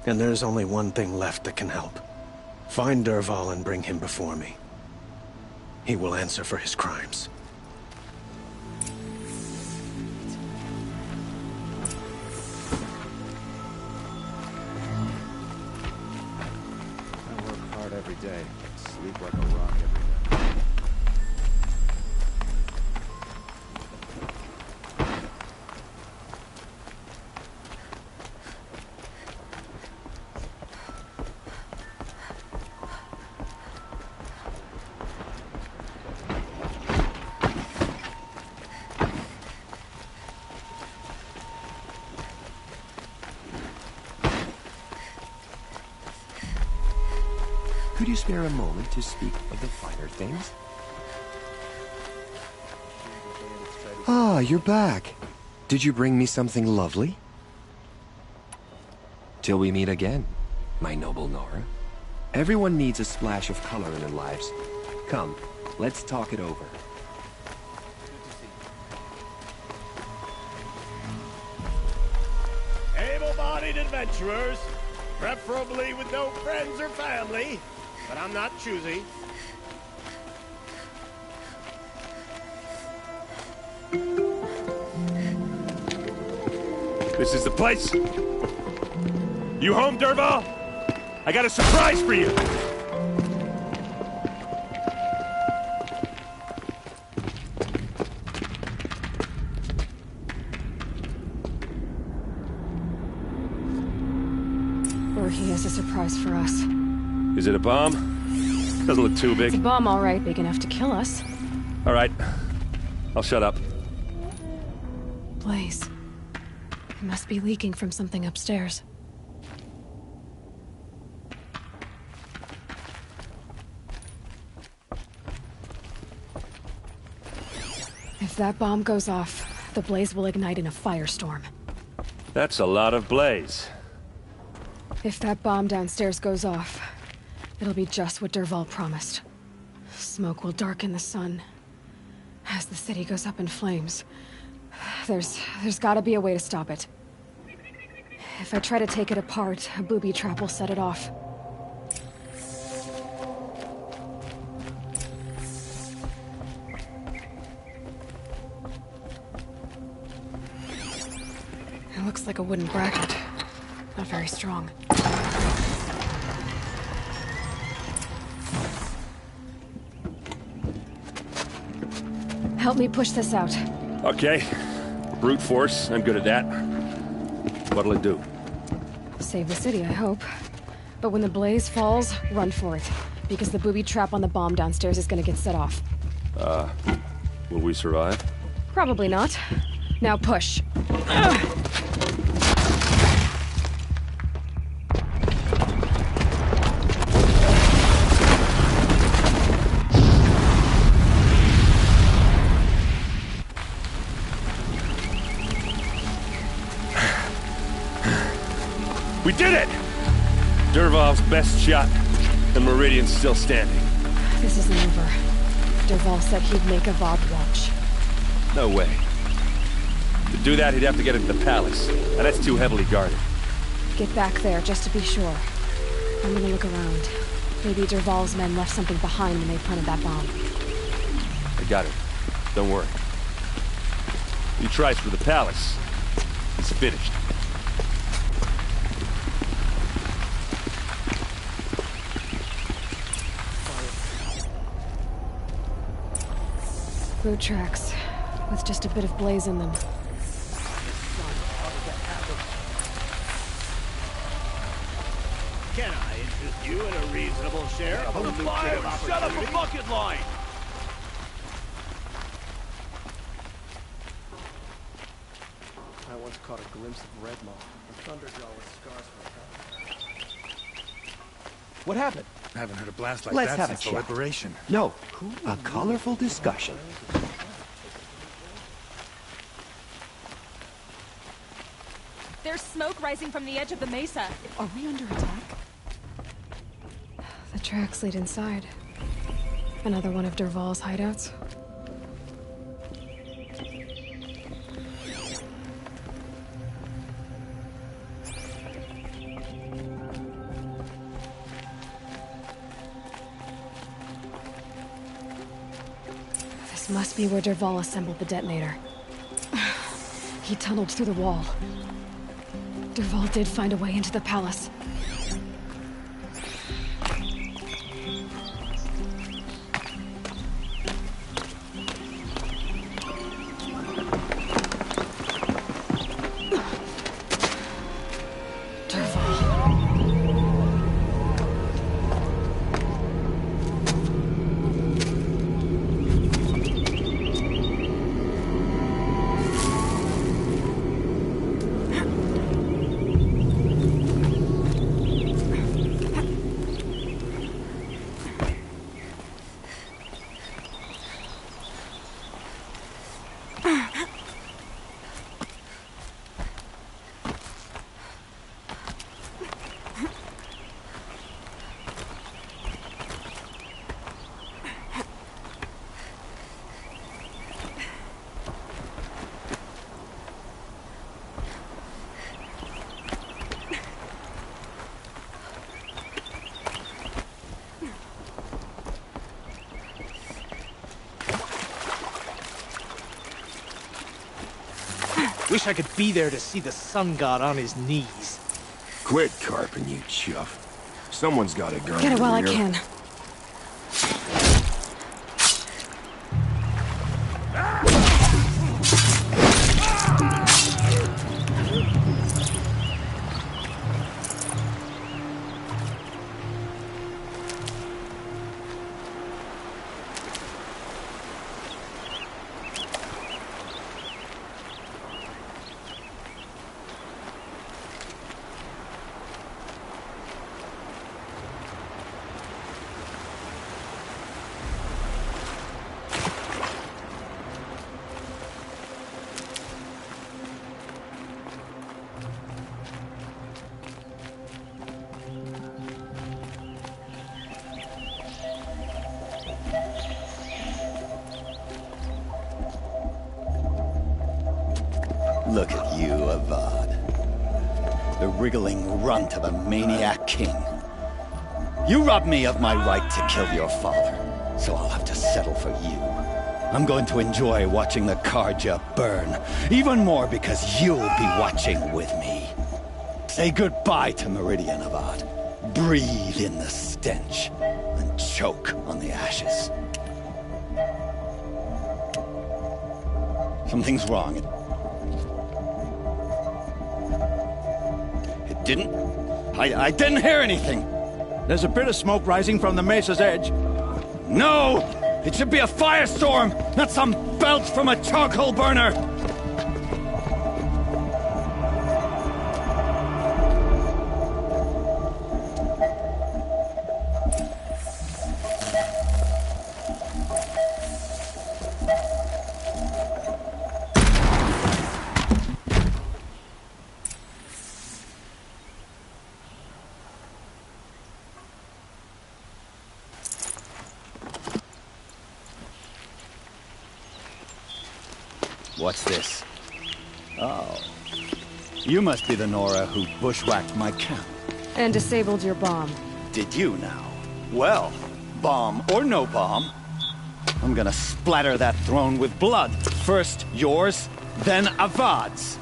And there's only one thing left that can help. Find Dervahl and bring him before me. He will answer for his crimes. I work hard every day, sleep like a rock every night. Could you spare a moment to speak of the finer things? Ah, you're back. Did you bring me something lovely? Till we meet again, my noble Nora. Everyone needs a splash of color in their lives. Come, let's talk it over. Able-bodied adventurers, preferably with no friends or family. But I'm not choosy. This is the place? You home, Dervahl? I got a surprise for you! Is it a bomb? Doesn't look too big. It's a bomb, all right, big enough to kill us. All right. I'll shut up. Blaze. It must be leaking from something upstairs. If that bomb goes off, the blaze will ignite in a firestorm. That's a lot of blaze. If that bomb downstairs goes off, it'll be just what Dervahl promised. Smoke will darken the sun. As the city goes up in flames, there's gotta be a way to stop it. If I try to take it apart, a booby trap will set it off. It looks like a wooden bracket. Not very strong. Help me push this out. Okay. Brute force, I'm good at that. What'll it do? Save the city, I hope. But when the blaze falls, run for it. Because the booby trap on the bomb downstairs is gonna get set off. Will we survive? Probably not. Now push. We did it! Dervahl's best shot, and Meridian's still standing. This isn't over. Dervahl said he'd make Avad watch. No way. To do that, he'd have to get into the palace, and that's too heavily guarded. Get back there, just to be sure. I'm gonna look around. Maybe Dervahl's men left something behind when they planted that bomb. I got it. Don't worry. He tries for the palace. It's finished. Boot tracks, with just a bit of blaze in them. Can I interest you in a reasonable share of a lucrative opportunity? Shut up a bucket line! I once caught a glimpse of Redmaw, a thunderjaw with scars from the What happened? I haven't heard a blast like Let's that have a since the chat. Liberation. No, a colorful discussion. There's smoke rising from the edge of the mesa. Are we under attack? The tracks lead inside. Another one of Dervahl's hideouts. This must be where Dervahl assembled the detonator. He tunneled through the wall. Dervahl did find a way into the palace. Wish I could be there to see the sun god on his knees. Quit carping, you chuff. Someone's got a gun. Get it while I over here. can. Look at you, Avad. The wriggling runt of a maniac king. You robbed me of my right to kill your father, so I'll have to settle for you. I'm going to enjoy watching the Carja burn, even more because you'll be watching with me. Say goodbye to Meridian, Avad. Breathe in the stench, and choke on the ashes. Something's wrong. It didn't... I didn't hear anything. There's a bit of smoke rising from the mesa's edge. No! It should be a firestorm, not some belch from a charcoal burner! What's this? Oh. You must be the Nora who bushwhacked my camp. And disabled your bomb. Did you now? Well, bomb or no bomb, I'm gonna splatter that throne with blood. First yours, then Avad's.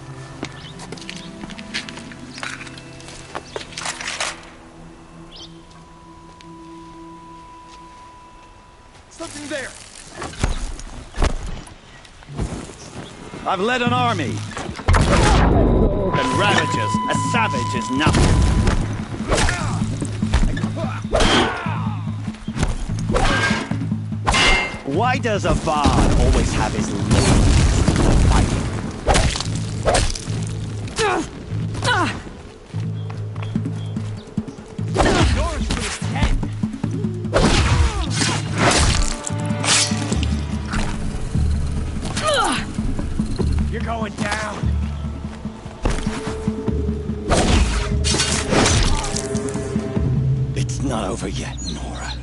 Something there! I've led an army. And ravages a savage is nothing. Why does Avad always have his ladies fighting? Yours for his head. You're going down. It's not over yet, Nora.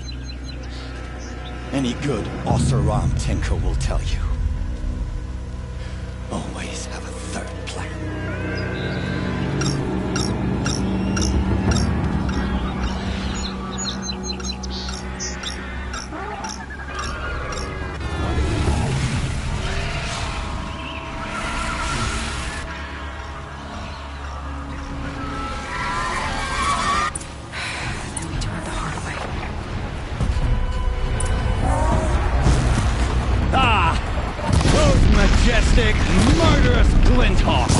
Any good Oseram tinker will tell you. Always have a third plan. Majestic, murderous Glinthawks!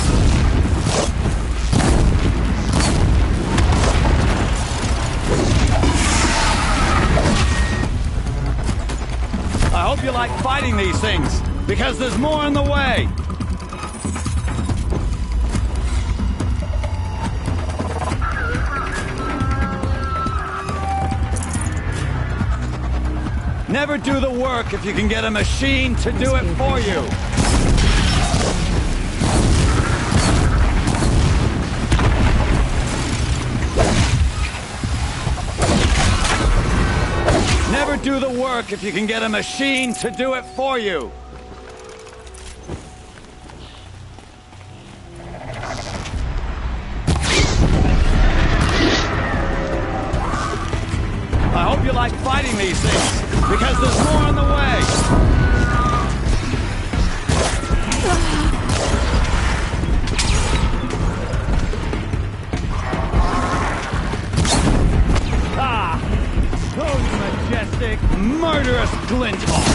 I hope you like fighting these things, because there's more in the way! Never do the work if you can get a machine to do it for you! Never do the work if you can get a machine to do it for you! I hope you like fighting these things, because there's more on the way! Those majestic, murderous Glinthawks!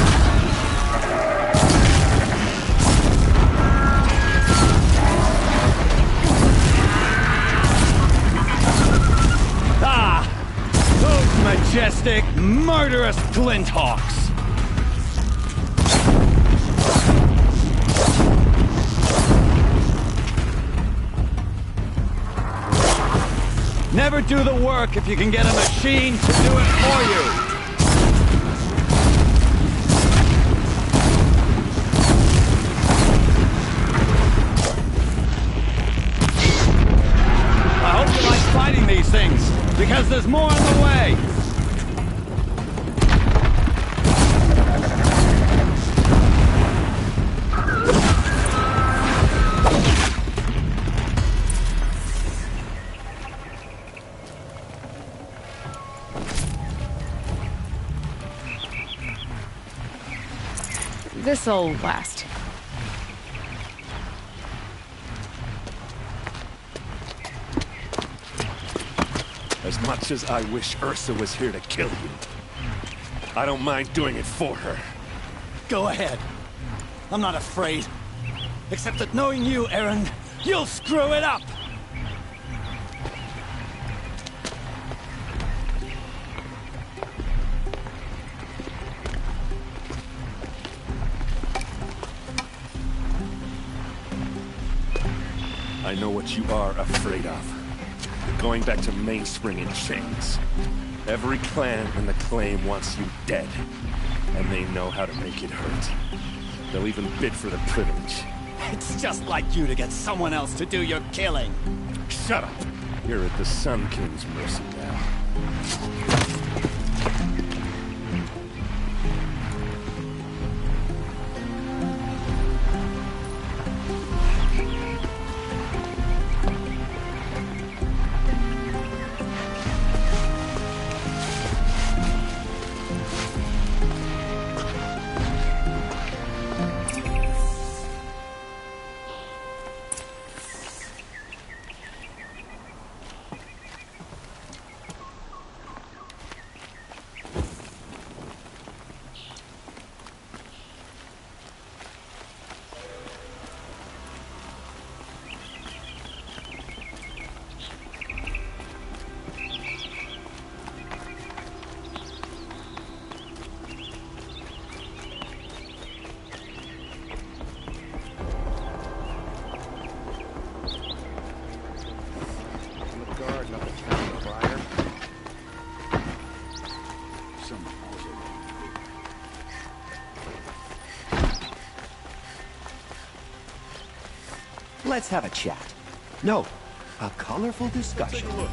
Those majestic, murderous Glinthawks! Never do the work if you can get a machine to do it for you! I hope you like fighting these things, because there's more on the way! This'll last. As much as I wish Ursa was here to kill you, I don't mind doing it for her. Go ahead. I'm not afraid. Except that knowing you, Erend, you'll screw it up! I know what you are afraid of. Going back to Mainspring in chains. Every clan in the claim wants you dead. And they know how to make it hurt. They'll even bid for the privilege. It's just like you to get someone else to do your killing. Shut up! You're at the Sun King's mercy now. Let's have a chat. No, a colorful discussion. Take a look.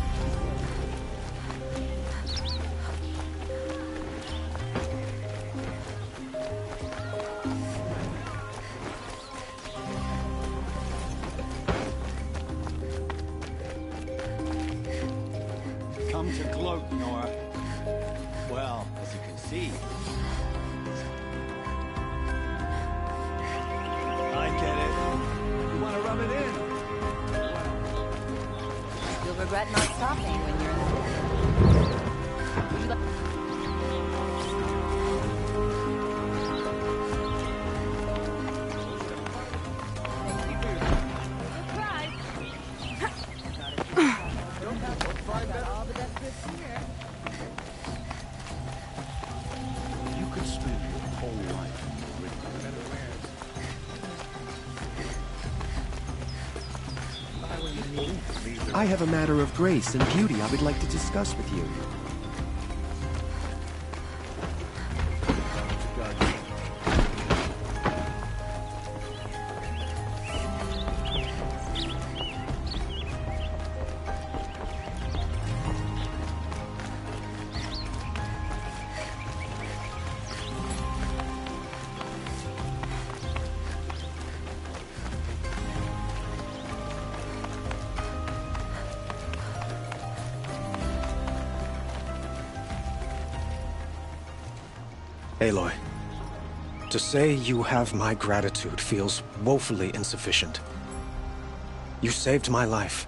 Come to gloat, Nora. Well, as you can see. I get it. You want to rub it in? You'll regret not stopping when you're in the... Would you like... You could spend your whole life with I have a matter of grace and beauty I would like to discuss with you. Aloy, to say you have my gratitude feels woefully insufficient. You saved my life.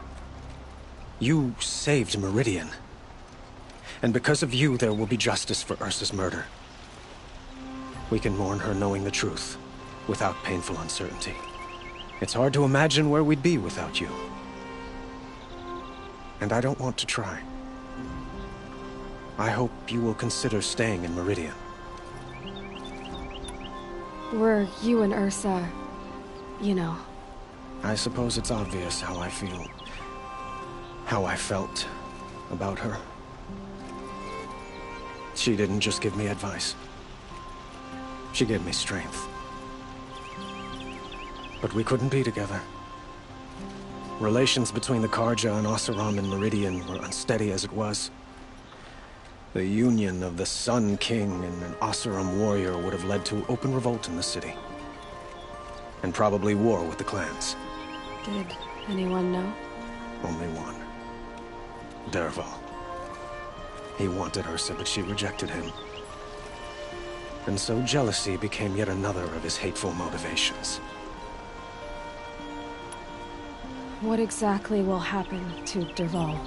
You saved Meridian. And because of you, there will be justice for Ursa's murder. We can mourn her knowing the truth, without painful uncertainty. It's hard to imagine where we'd be without you. And I don't want to try. I hope you will consider staying in Meridian. Were you and Ursa, you know... I suppose it's obvious how I feel. How I felt about her. She didn't just give me advice. She gave me strength. But we couldn't be together. Relations between the Carja and Oseram and Meridian were unsteady as it was. The union of the Sun King and an Oseram warrior would have led to open revolt in the city. And probably war with the clans. Did anyone know? Only one. Dervahl. He wanted Ursa, but she rejected him. And so jealousy became yet another of his hateful motivations. What exactly will happen to Dervahl?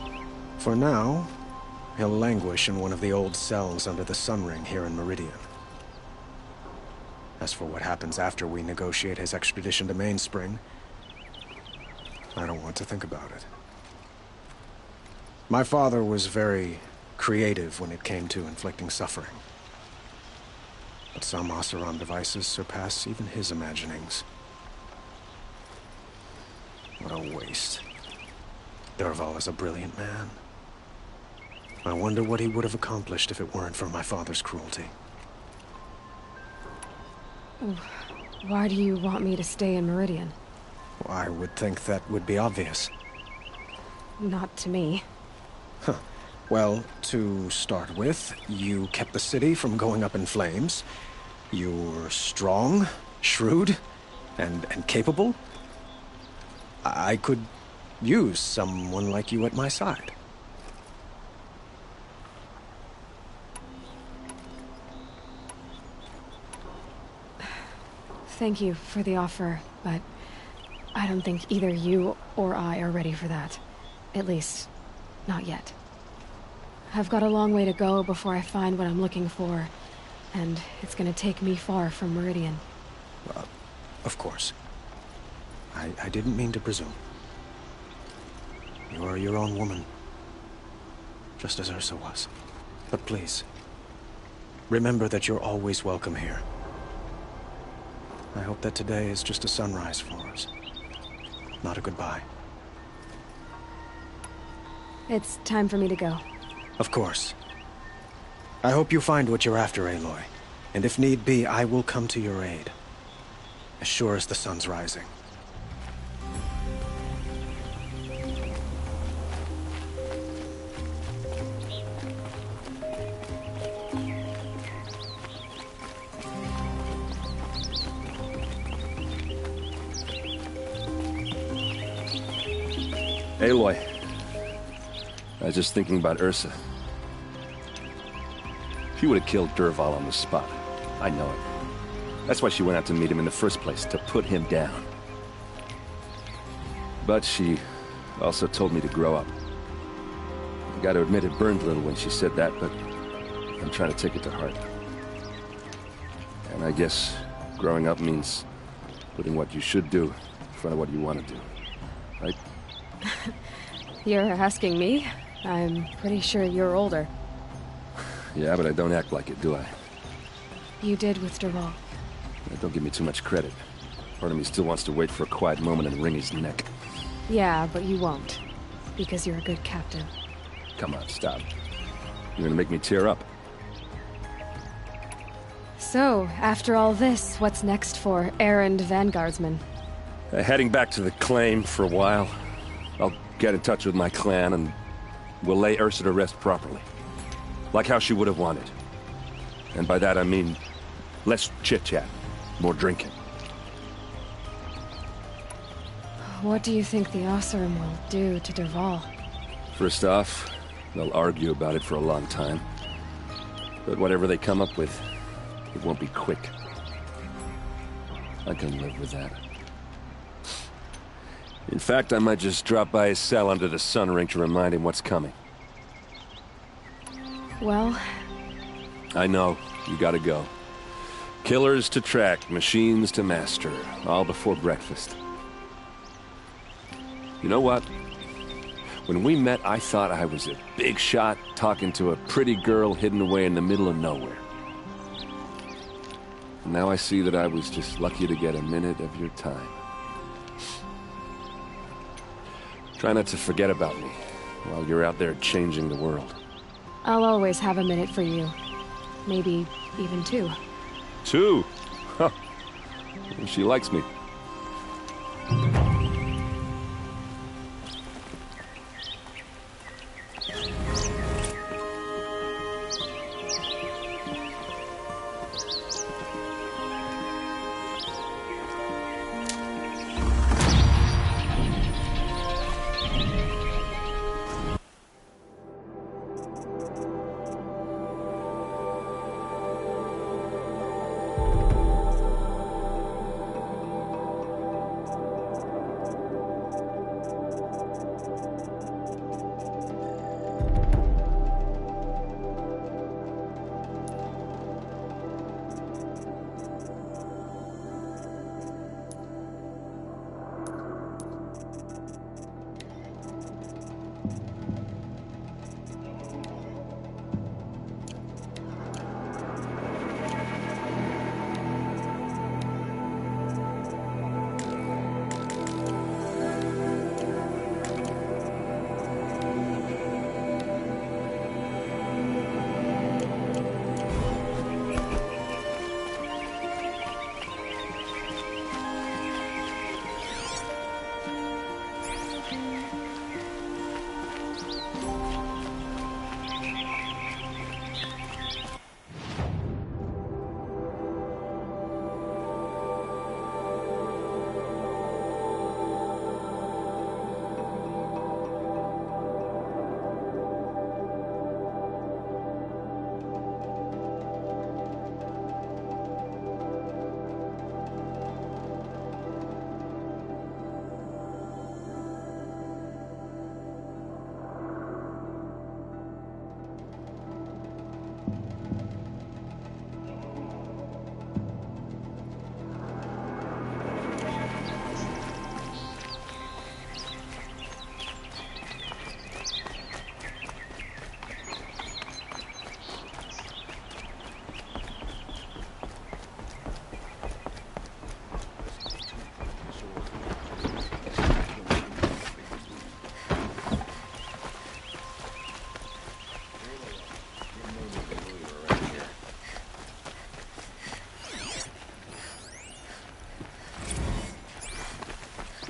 For now, he'll languish in one of the old cells under the Sun Ring here in Meridian. As for what happens after we negotiate his extradition to Mainspring, I don't want to think about it. My father was very creative when it came to inflicting suffering. But some Oseram devices surpass even his imaginings. What a waste. Dervahl is a brilliant man. I wonder what he would have accomplished if it weren't for my father's cruelty. Why do you want me to stay in Meridian? I would think that would be obvious. Not to me. Huh. Well, to start with, you kept the city from going up in flames. You're strong, shrewd, and capable. I could use someone like you at my side. Thank you for the offer, but I don't think either you or I are ready for that. At least, not yet. I've got a long way to go before I find what I'm looking for, and it's gonna take me far from Meridian. Of course. I didn't mean to presume. You are your own woman, just as Ursa was. But please, remember that you're always welcome here. I hope that today is just a sunrise for us, not a goodbye. It's time for me to go. Of course. I hope you find what you're after, Aloy. And if need be, I will come to your aid. As sure as the sun's rising. Aloy. I was just thinking about Ursa. She would have killed Dervahl on the spot. I know it. That's why she went out to meet him in the first place, to put him down. But she also told me to grow up. I gotta admit it burned a little when she said that, but I'm trying to take it to heart. And I guess growing up means putting what you should do in front of what you want to do. Right? You're asking me? I'm pretty sure you're older. Yeah, but I don't act like it, do I? You did with Dervahl. Don't give me too much credit. Part of me still wants to wait for a quiet moment and wring his neck. Yeah, but you won't. Because you're a good captain. Come on, stop. You're gonna make me tear up. So, after all this, what's next for errand vanguardsman? Heading back to the claim for a while. I'll get in touch with my clan and we'll lay Ursa to rest properly. Like how she would have wanted. And by that I mean less chit-chat, more drinking. What do you think the Oseram will do to Dervahl? First off, they'll argue about it for a long time. But whatever they come up with, it won't be quick. I can live with that. In fact, I might just drop by his cell under the Sun Ring to remind him what's coming. Well... I know. You gotta go. Killers to track, machines to master. All before breakfast. You know what? When we met, I thought I was a big shot talking to a pretty girl hidden away in the middle of nowhere. And now I see that I was just lucky to get a minute of your time. Try not to forget about me while you're out there changing the world. I'll always have a minute for you. Maybe even two. Two? Huh. She likes me.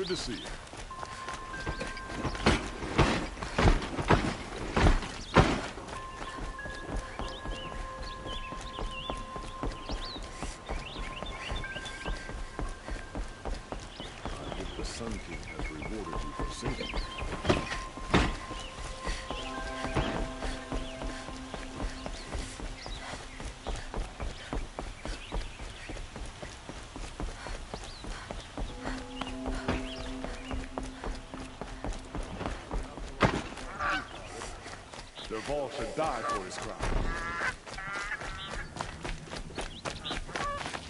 Good to see you. I hope the Sun King has rewarded you for saving me. Dervahl should die for his crime.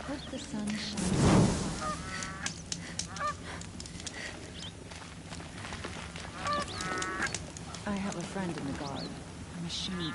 Hope the sun shines. I have a friend in the guard. A machine.